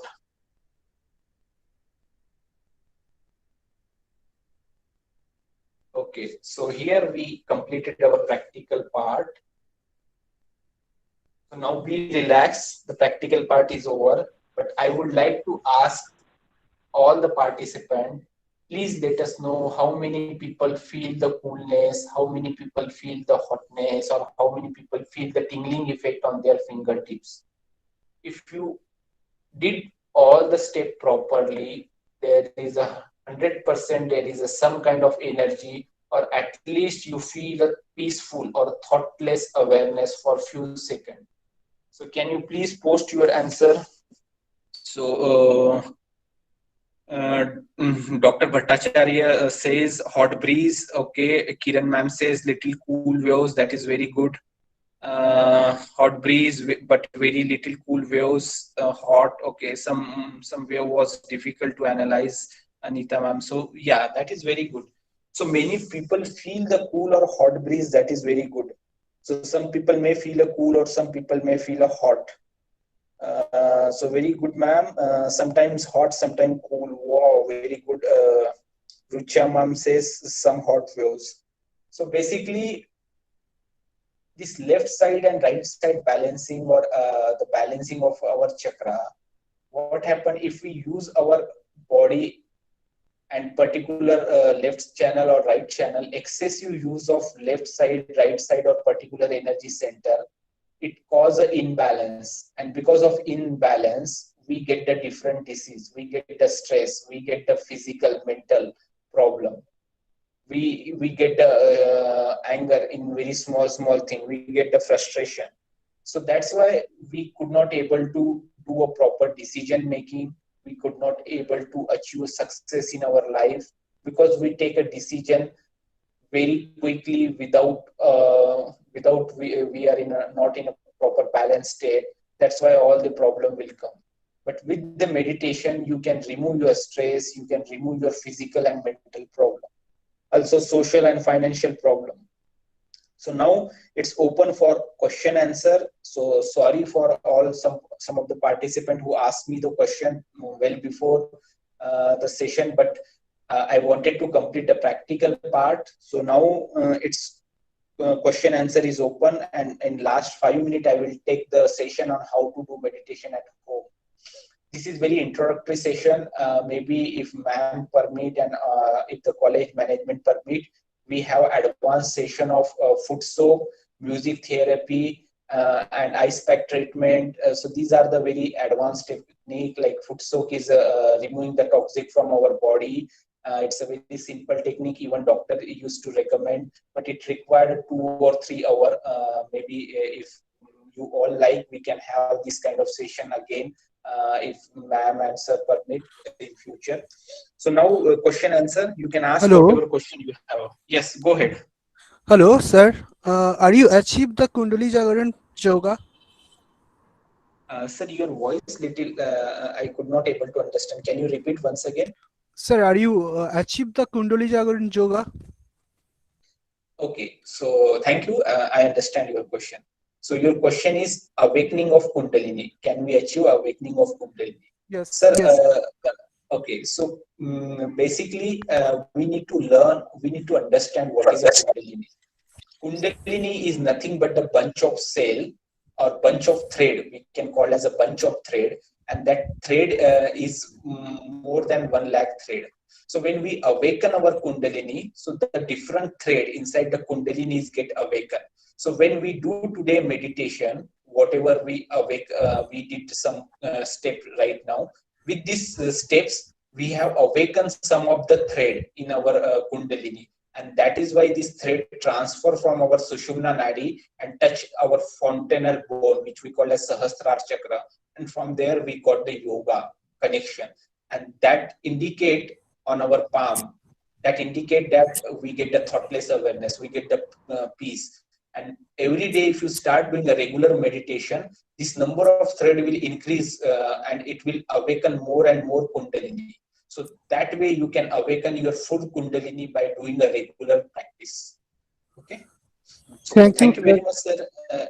Okay, so here we completed our practical part. So now we relax, the practical part is over, but I would like to ask all the participants, please let us know how many people feel the coolness, how many people feel the hotness, or how many people feel the tingling effect on their fingertips. If you did all the step properly, there is 100%, there is some kind of energy, or at least you feel a peaceful or thoughtless awareness for few seconds. So can you please post your answer? So Dr. Bhattacharya says hot breeze. Okay, Kiran ma'am says little cool waves. That is very good. Hot breeze, but very little cool waves. Hot. Okay, some wave was difficult to analyze, Anita ma'am. So yeah, that is very good. So many people feel the cool or hot breeze. That is very good. So some people may feel a cool or some people may feel a hot. So very good, ma'am. Sometimes hot, sometimes cool. Wow, very good. Rucha ma'am says some hot waves. So basically, this left side and right side balancing, or the balancing of our chakra, what happen if we use our body and particular left channel or right channel, excessive use of left side, right side, or particular energy center, it causes an imbalance. And because of imbalance, we get the different disease, we get the stress, we get the physical, mental problem. We get the anger in very small thing, we get the frustration. So that's why we could not able to do a proper decision making, we could not able to achieve success in our life, because we take a decision very quickly without we are not in a proper balanced state. That's why all the problem will come. But with the meditation, you can remove your stress, you can remove your physical and mental problem, also social and financial problem. So now it's open for question answer. So sorry for all some of the participants who asked me the question well before the session, but I wanted to complete the practical part. So now it's question answer is open, and in last 5 minutes I will take the session on how to do meditation at home. This is very introductory session. Maybe if ma'am permit and if the college management permit, we have advanced session of foot soak, music therapy, and ice pack treatment. So these are the very advanced technique. Like foot soak is removing the toxic from our body. It's a very simple technique, even doctor used to recommend, but it required 2 or 3 hours. Maybe if you all like, we can have this kind of session again, if ma'am and sir permit in future. So now question answer, you can ask whatever question you have. Yes, go ahead. Hello, sir. Are you achieved the Kundali Jagaran yoga? Sir, your voice little, I could not able to understand. Can you repeat once again? Sir, are you achieved the Kundali Jagaran yoga? Okay, so thank you. I understand your question. So your question is awakening of Kundalini. Can we achieve awakening of Kundalini? Yes. Sir, yes. Okay, so basically we need to learn, we need to understand what is a Kundalini. Kundalini is nothing but a bunch of cell or bunch of thread. We can call as a bunch of thread, and that thread is more than 1 lakh thread. So when we awaken our Kundalini, so the different thread inside the Kundalini get awakened. So when we do today meditation, whatever we awake, we did some step right now. With these steps, we have awakened some of the thread in our Kundalini. And that is why this thread transfer from our Sushumna Nadi and touch our fontanel bone, which we call as Sahasrara Chakra. And from there, we got the yoga connection. And that indicate on our palm that indicate that we get the thoughtless awareness, we get the peace. And every day, if you start doing a regular meditation, this number of thread will increase and it will awaken more and more Kundalini. So that way you can awaken your full Kundalini by doing a regular practice. Okay. So thank you very much, sir.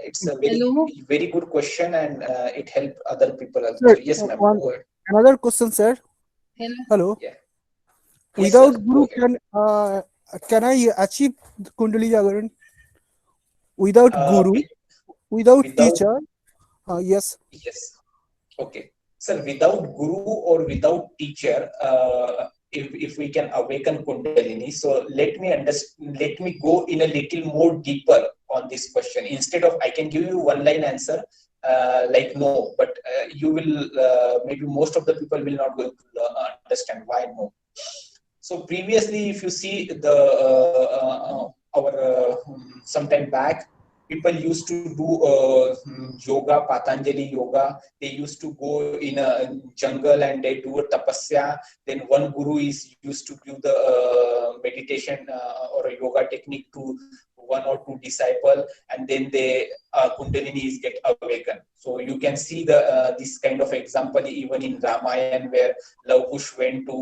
It's a very good question, and it helped other people also. Sir, Yes, ma'am. another question, sir. Hello. Yeah. Without Yes, Guru, can I achieve Kundalini Jagaran? Without Guru, without teacher? Yes. Yes. Okay. Sir, without Guru or without teacher, if we can awaken Kundalini, so let me go in a little more deeper on this question. Instead of I can give you one line answer, like no, but you will maybe most of the people will not going to understand why no. So previously, if you see the our sometime back, people used to do yoga, Patanjali yoga. They used to go in a jungle and they do a tapasya. Then one guru is used to give the meditation or a yoga technique to one or two disciple, and then the Kundalini is get awakened. So you can see the this kind of example even in Ramayana, where Lava-Kush went to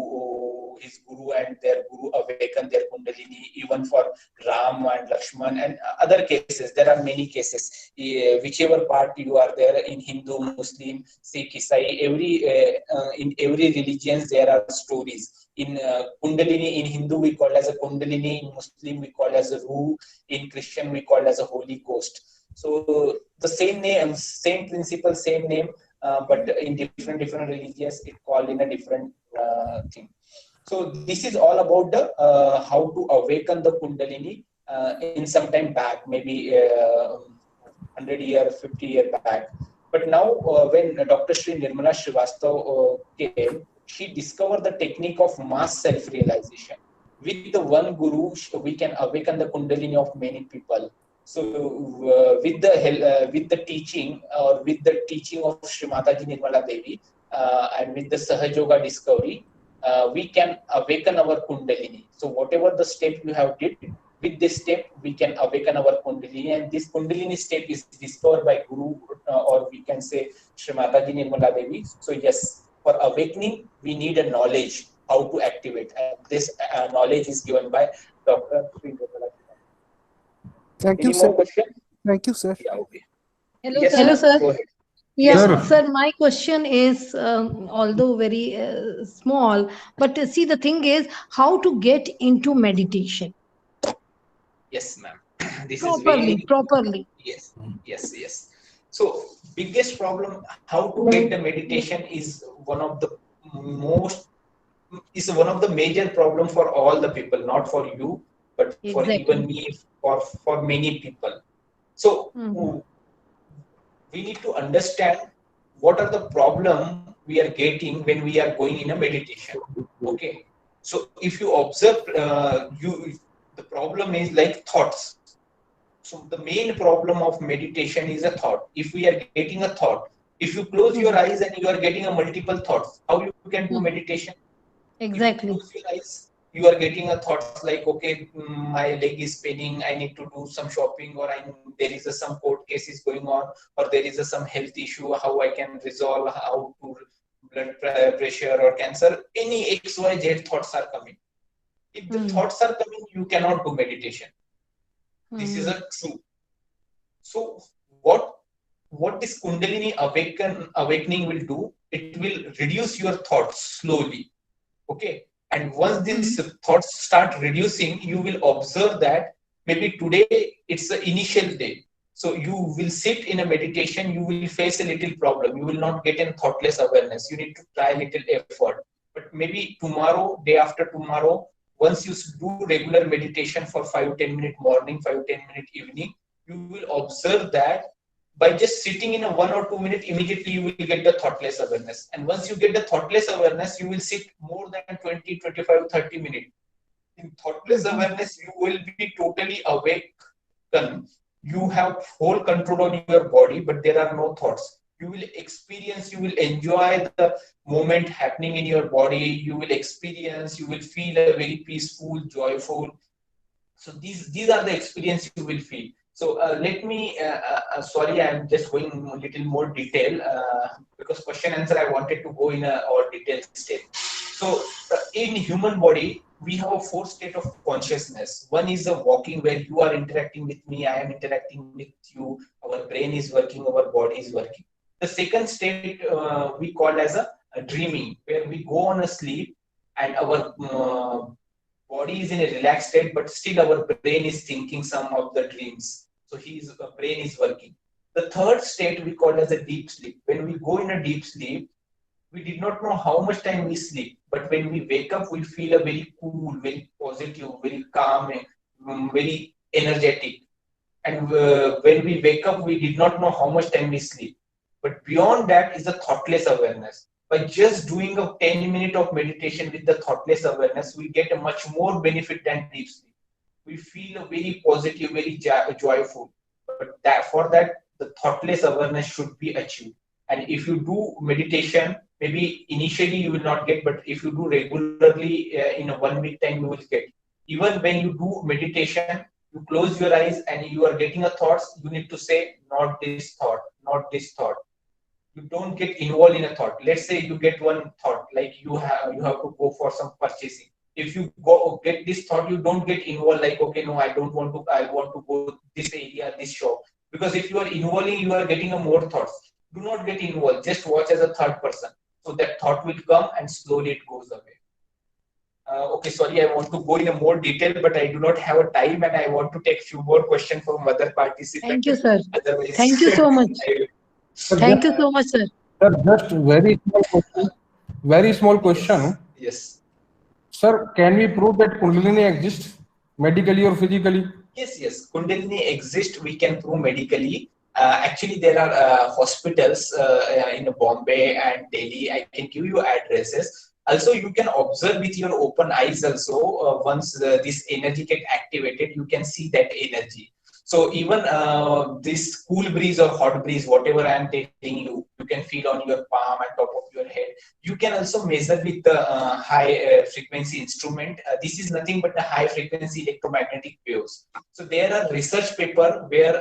his guru and their guru awakened their Kundalini. Even for Ram and Lakshman and other cases, there are many cases. Whichever part you are there in Hindu, Muslim, Sikh, Isai, in every religion there are stories. In Kundalini, in Hindu we call as a Kundalini, in Muslim we call as a Ruh, in Christian we call as a Holy Ghost. So the same name, same principle, same name, but in different religions it called in a different thing. So this is all about the how to awaken the Kundalini in some time back, maybe 100 years, 50 years back. But now when Dr. Sri Nirmala Srivastava came, she discovered the technique of mass self-realization. With the one guru, we can awaken the Kundalini of many people. So with the teaching or with the teaching of Sri Mataji Nirmala Devi and with the Sahaj Yoga discovery, we can awaken our Kundalini. So whatever the step you have did, with this step we can awaken our Kundalini, and this Kundalini step is discovered by Guru or we can say Sri Mataji Nirmala Devi. So yes, for awakening we need a knowledge how to activate, and this knowledge is given by Dr. Sri Nirmala. Thank Any you, more sir. question? Thank you, sir. Yeah, okay. Hello, Yes, hello, sir. go ahead. Yes, Sir. sir. My question is, although very small, but see, the thing is how to get into meditation. Yes, ma'am. This Properly, is very properly. Yes. So biggest problem, how to get the meditation is one of the major problem for all the people, not for you, but for even me, for many people. So we need to understand what are the problem we are getting when we are going in a meditation. Okay. So if you observe, the problem is like thoughts. So the main problem of meditation is a thought. If we are getting a thought, if you close your eyes and you are getting a multiple thoughts, how you can do meditation? Exactly. If you close your eyes, you are getting a thoughts like, okay, my leg is paining, I need to do some shopping, or there is some court cases going on, or there is some health issue, how I can resolve, how to blood pressure or cancer, any XYZ thoughts are coming. If the thoughts are coming, you cannot do meditation. This is a true. So what this Kundalini awakening will do, it will reduce your thoughts slowly. Okay. And once these thoughts start reducing, you will observe that maybe today it's the initial day. So you will sit in a meditation, you will face a little problem. You will not get in thoughtless awareness. You need to try a little effort. But maybe tomorrow, day after tomorrow, once you do regular meditation for 5-10 minutes morning, 5-10 minutes evening, you will observe that by just sitting in a 1 or 2 minutes, immediately you will get the thoughtless awareness. And once you get the thoughtless awareness, you will sit more than 20, 25, 30 minutes. In thoughtless awareness, you will be totally awake. You have whole control on your body, but there are no thoughts. You will experience, you will enjoy the moment happening in your body. You will experience, you will feel a very peaceful, joyful. So these are the experience you will feel. So let me, sorry, I'm just going a little more detail because question answer I wanted to go in a or detailed state. So in human body, we have a four state of consciousness. One is a walking where you are interacting with me, I am interacting with you, our brain is working, our body is working. The second state we call as a dreaming, where we go on a sleep and our body is in a relaxed state, but still our brain is thinking some of the dreams. So his brain is working. The third state we call as a deep sleep. When we go in a deep sleep, we did not know how much time we sleep, but when we wake up, we feel a very cool, very positive, very calm, very energetic. And when we wake up, we did not know how much time we sleep. But beyond that is a thoughtless awareness. By just doing a 10 minute of meditation with the thoughtless awareness, we get a much more benefit than deep sleep. We feel a very positive, very joyful. But for that, the thoughtless awareness should be achieved. And if you do meditation, maybe initially you will not get, but if you do regularly in a 1 week time, you will get. Even when you do meditation, you close your eyes and you are getting a thoughts, you need to say, not this thought, not this thought. You don't get involved in a thought. Let's say you get one thought, like you have to go for some purchasing. If you go get this thought, you don't get involved like, okay, no, I don't want to, I want to go this area, this shop. Because if you are involving, you are getting a more thoughts. Do not get involved, just watch as a third person. So that thought will come and slowly it goes away. Okay, sorry, I want to go in a more detail, but I do not have a time and I want to take few more questions from other participants. Thank you, sir. Otherwise, Thank you so much. Thank you so much, sir. Sir, just very small question. Very small question. Yes. Sir, can we prove that Kundalini exists medically or physically? Yes. Kundalini exists. We can prove medically. Actually, there are hospitals in Bombay and Delhi. I can give you addresses. Also, you can observe with your open eyes also. Once this energy get activated, you can see that energy. So even this cool breeze or hot breeze, whatever I am telling you, you can feel on your palm and top of your head. You can also measure with the high frequency instrument. This is nothing but the high frequency electromagnetic waves. So there are research paper where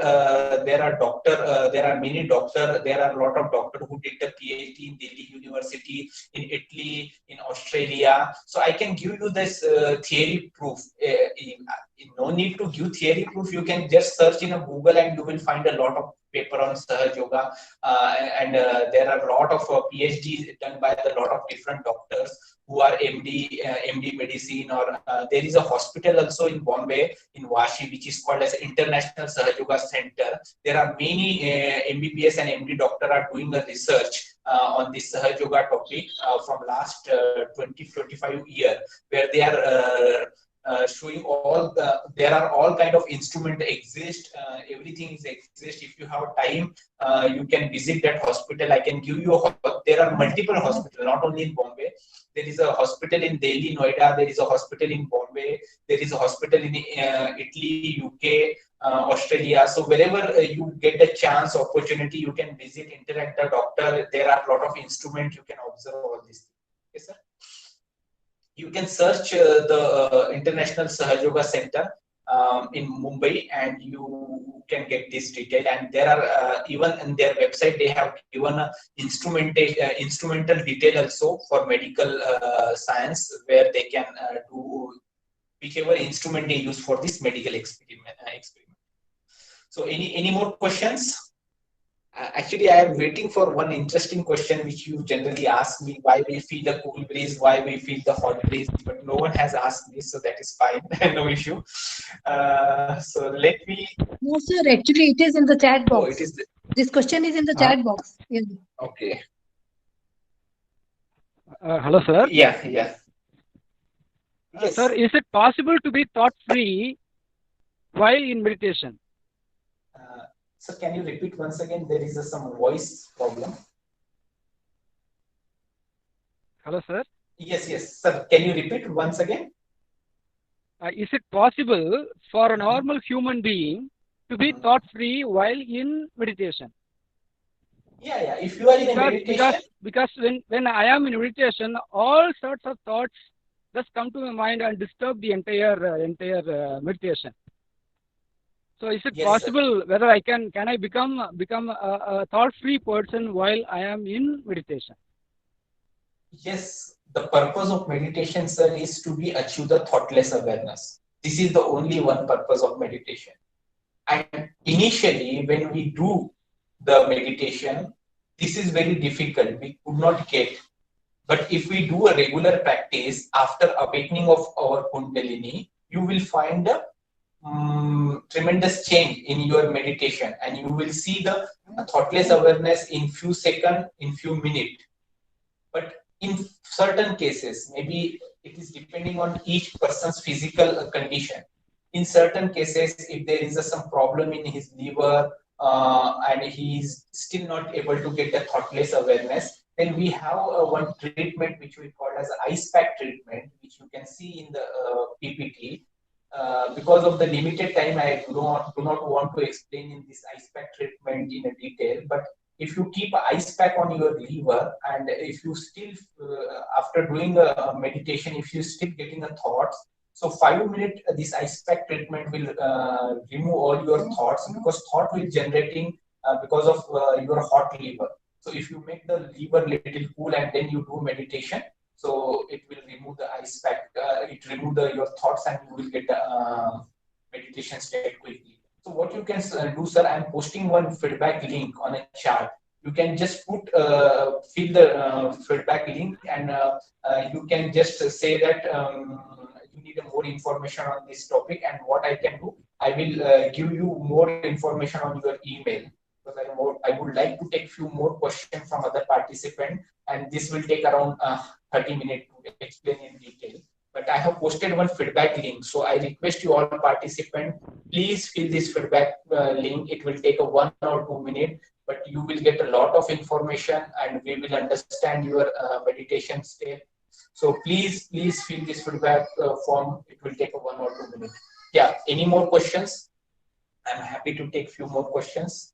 there are many doctor, there are a lot of doctor who did the PhD in Delhi University, in Italy, in Australia. So I can give you this theory proof. No need to give theory proof. You can just search in a Google and you will find a lot of paper on Sahaj Yoga. There are a lot of PhDs done by a lot of different doctors who are MD medicine, or there is a hospital also in Bombay, in Vashi, which is called as International Sahaj Yoga Center. There are many MBBS and MD doctor are doing a research on this Sahaj Yoga topic from last 20-25 years, where they are showing there are all kind of instrument exist. Everything is exist. If you have time, you can visit that hospital. I can give you there are multiple hospitals, not only in Bombay. There is a hospital in Delhi, Noida. There is a hospital in Bombay. There is a hospital in Italy, UK, Australia. So wherever you get a chance, opportunity, you can visit, interact the doctor. There are a lot of instruments. You can observe all this. Yes, sir. You can search the International Sahaj Yoga Center in Mumbai, and you can get this detail. And there are even in their website they have given a instrumental detail also for medical science, where they can do whichever instrument they use for this medical experiment. So any more questions? Actually, I am waiting for one interesting question which you generally ask me: why we feel the cool breeze, why we feel the hot breeze, but no one has asked me, so that is fine, no issue. So let me. No, sir. Actually, it is in the chat box. Oh, it is. This question is in the chat box. Yeah. Okay. Hello, sir. Yeah. Yes. Sir, is it possible to be thought-free while in meditation? So can you repeat once again? There is some voice problem. Hello, sir. Yes, sir. Can you repeat once again? Is it possible for a normal human being to be thought-free while in meditation? Yeah. If you are in a meditation, because when I am in meditation, all sorts of thoughts just come to my mind and disturb the entire meditation. So is it Yes, possible whether I can I become a thought-free person while I am in meditation? yes, the purpose of meditation, sir, is to be achieve the thoughtless awareness. This is the only one purpose of meditation. And initially, when we do the meditation, this is very difficult. We could not get. But if we do a regular practice after awakening of our Kundalini, you will find a tremendous change in your meditation, and you will see the thoughtless awareness in few seconds, in few minutes. But in certain cases, maybe it is depending on each person's physical condition. In certain cases, if there is some problem in his liver and he is still not able to get the thoughtless awareness, then we have one treatment which we call as ice pack treatment, which you can see in the PPT. Because of the limited time, I do not want to explain in this ice pack treatment in a detail. But if you keep an ice pack on your liver, and if you still, after doing a meditation, if you still getting a thoughts, so 5 minutes this ice pack treatment will remove all your thoughts, because thought will generating because of your hot liver. So if you make the liver little cool and then you do meditation, so it will remove the ice pack. It remove your thoughts, and you will get the meditation state quickly. So what you can do, sir, I'm posting one feedback link on a chart. You can just put fill the feedback link, and you can just say that you need more information on this topic, and what I can do, I will give you more information on your email, because I would like to take few more questions from other participants, and this will take around 30 minutes to explain in detail. But I have posted one feedback link, so I request you all participants, please fill this feedback link. It will take a 1 or 2 minutes, but you will get a lot of information, and we will understand your meditation state. So please fill this feedback form. It will take a 1 or 2 minutes. Yeah, any more questions? I'm happy to take few more questions.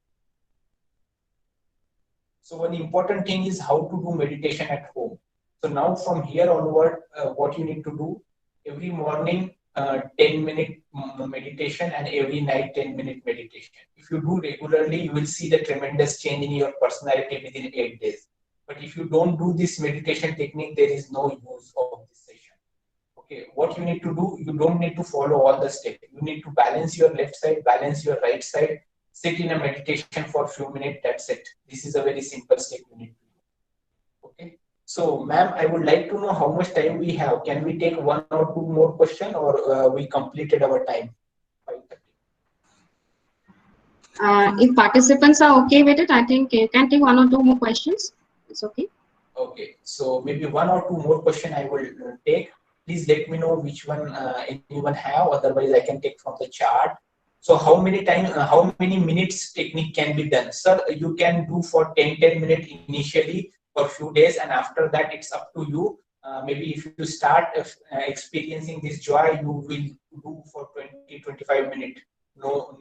So one important thing is how to do meditation at home. So now from here onward, what you need to do, every morning 10-minute meditation, and every night 10-minute meditation. If you do regularly, you will see the tremendous change in your personality within 8 days. But if you don't do this meditation technique, there is no use of this session. Okay, what you need to do, you don't need to follow all the steps. You need to balance your left side, balance your right side, sit in a meditation for a few minutes, that's it. This is a very simple step you need to do. Okay. So, ma'am, I would like to know how much time we have. Can we take 1 or 2 more questions, or we completed our time? If participants are okay with it, I think you can take 1 or 2 more questions. It's okay. Okay. So maybe 1 or 2 more questions I will take. Please let me know which one anyone have. Otherwise, I can take from the chart. So how many minutes technique can be done? Sir, you can do for 10 minutes initially for a few days, and after that it's up to you. Maybe if you start experiencing this joy, you will do for 20-25 minutes. No,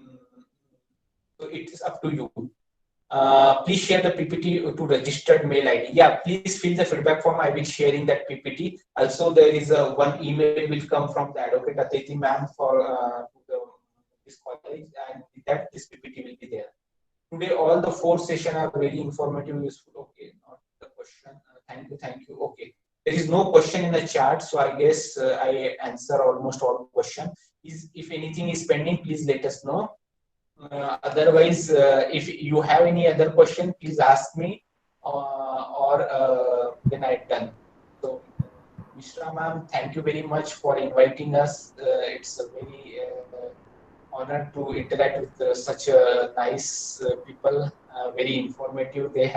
so it is up to you. Please share the PPT to registered mail ID. Yeah, please fill the feedback form. I will share in that PPT. Also, there is one email will come from the advocate Aditi ma'am for this college, and with that this PPT will be there. Today, all the 4 sessions are very informative, useful. Okay, not the question. Thank you. Okay, there is no question in the chat, so I guess I answer almost all questions. If anything is pending, please let us know. Otherwise, if you have any other question, please ask me, or then I'm done. So, Mishra ma'am, thank you very much for inviting us. It's a very honor to interact with such nice people. Very informative. They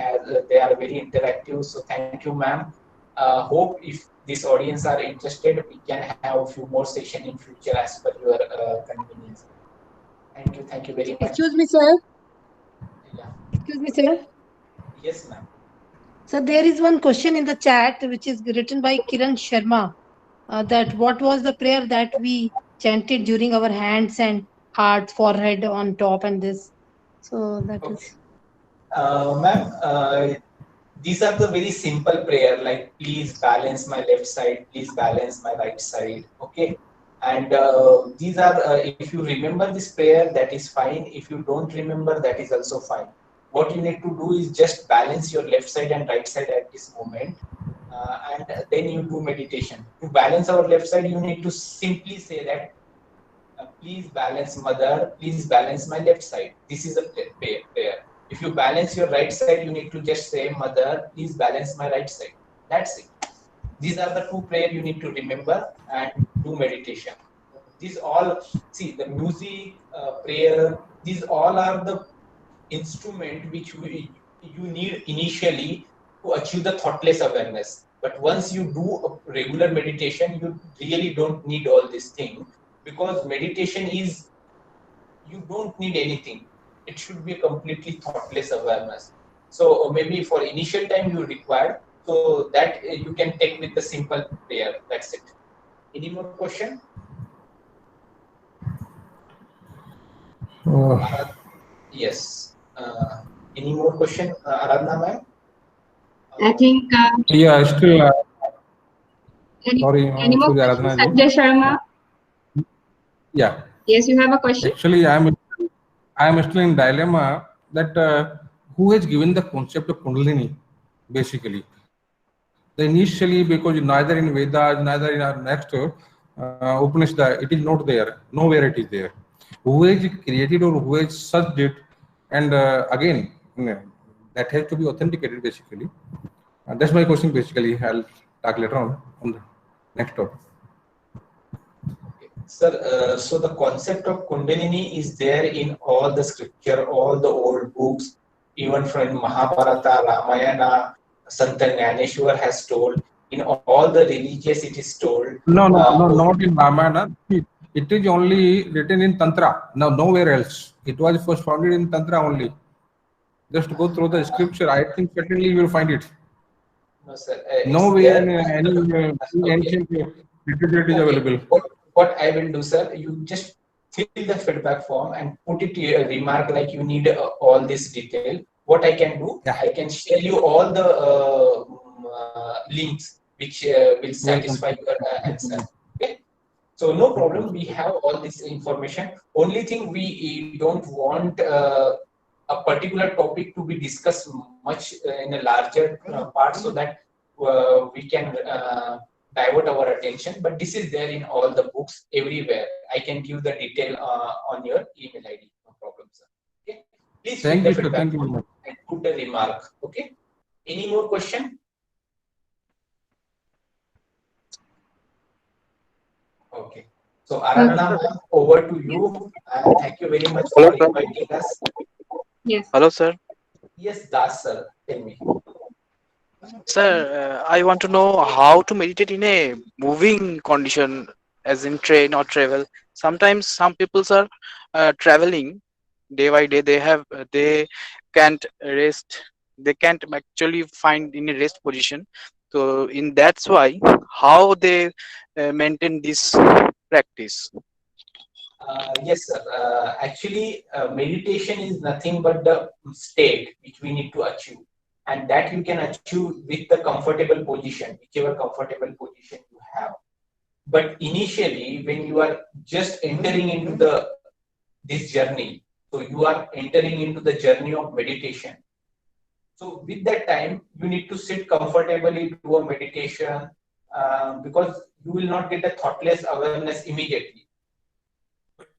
are very interactive. So thank you, ma'am. Hope if this audience are interested, we can have a few more sessions in future as per your convenience. Thank you very much. Excuse me, sir. Yeah. Excuse me, sir. Yes, ma'am. So there is one question in the chat which is written by Kiran Sharma. That what was the prayer that we chanted during our hands and heart, forehead on top, and this. So that Okay. is. Ma'am, these are the very simple prayer, like please balance my left side, please balance my right side. Okay. And these are, if you remember this prayer, that is fine. If you don't remember, that is also fine. What you need to do is just balance your left side and right side at this moment. And then you do meditation. To balance our left side, you need to simply say that, please balance mother, please balance my left side. This is a prayer. If you balance your right side, you need to just say, mother, please balance my right side. That's it. These are the two prayers you need to remember and do meditation. These all, see, the music, prayer, these all are the instrument which you need initially to achieve the thoughtless awareness. But once you do a regular meditation, you really don't need all these things, because meditation is, you don't need anything. It should be a completely thoughtless awareness. So maybe for initial time you require, so that you can take with the simple prayer. That's it. Any more question? Yes. Any more question, Aradhana ma'am? I think. Yeah, still. Sorry, any more questions, Sanjay Sharma? Yeah. Yes, you have a question? Actually, I am still in dilemma that who has given the concept of Kundalini, basically. Initially, because neither in Vedas, neither in our next Upanishad, it is not there. Nowhere it is there. Who has created or who has searched it, and again, that has to be authenticated, basically. That's my question, basically. I'll talk later on the next topic. Sir, so the concept of Kundalini is there in all the scripture, all the old books, even from Mahabharata, Ramayana, Santa Jnaneshwar has told. In all the religious, it is told. No, not in Ramayana. It is only written in Tantra. No, nowhere else. It was first founded in Tantra only. Just go through the scripture. I think certainly you will find it. No, sir. Nowhere in any ancient literature is available. What I will do, sir, you just fill the feedback form and put it to a remark like you need all this detail. What I can do, I can share you all the links which will satisfy your answer. Okay. So no problem. We have all this information. Only thing we don't want a particular topic to be discussed much in a larger part, so that we can divert our attention. But this is there in all the books everywhere. I can give the detail on your email ID. No problem, sir. Okay. Please thank the you, feedback thank you very much. And put the remark. Okay. Any more question? Okay. So Aradhana, over to you. And thank you very much for inviting us. Yes. Hello, sir. Yes, Das, sir. Tell me. Sir, I want to know how to meditate in a moving condition, as in train or travel. Sometimes some people are traveling day by day. They can't rest. They can't actually find any rest position. So that's why how they maintain this practice. Yes, sir. Actually, meditation is nothing but the state which we need to achieve. And that you can achieve with the comfortable position, whichever comfortable position you have. But initially, when you are just entering into this journey, so you are entering into the journey of meditation. So with that time, you need to sit comfortably, do a meditation, because you will not get the thoughtless awareness immediately. But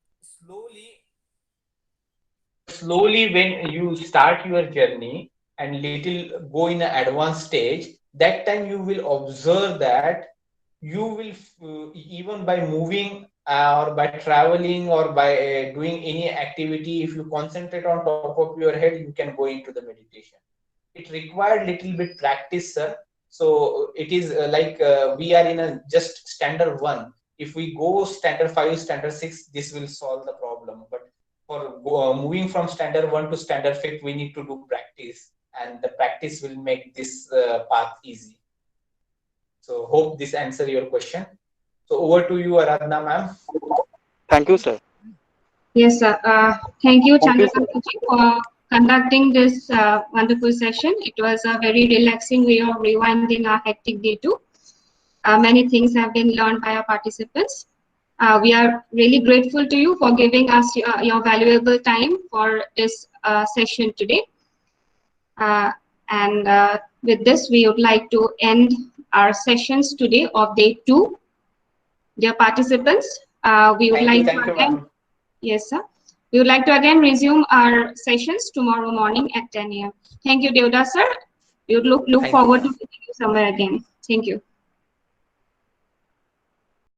slowly, when you start your journey, and little go in an advanced stage, that time you will observe that you will, even by moving or by traveling or by doing any activity, if you concentrate on top of your head, you can go into the meditation. It required little bit practice, sir. So it is like we are in a just standard 1. If we go standard 5, standard 6, this will solve the problem. But for moving from standard 1 to standard 5, we need to do practice. And the practice will make this path easy. So hope this answer your question. So over to you, Aradhana ma'am. Thank you, sir. Yes, sir. Thank you, Chandrakanta ji, for conducting this wonderful session. It was a very relaxing way of rewinding our hectic day too. Many things have been learned by our participants. We are really grateful to you for giving us your valuable time for this session today. And with this, we would like to end our sessions today of day 2. Dear participants, we would like to again, yes, sir. We would like to again resume our sessions tomorrow morning at 10 a.m. Thank you, Devdas sir. We would look forward to seeing you somewhere again. Thank you.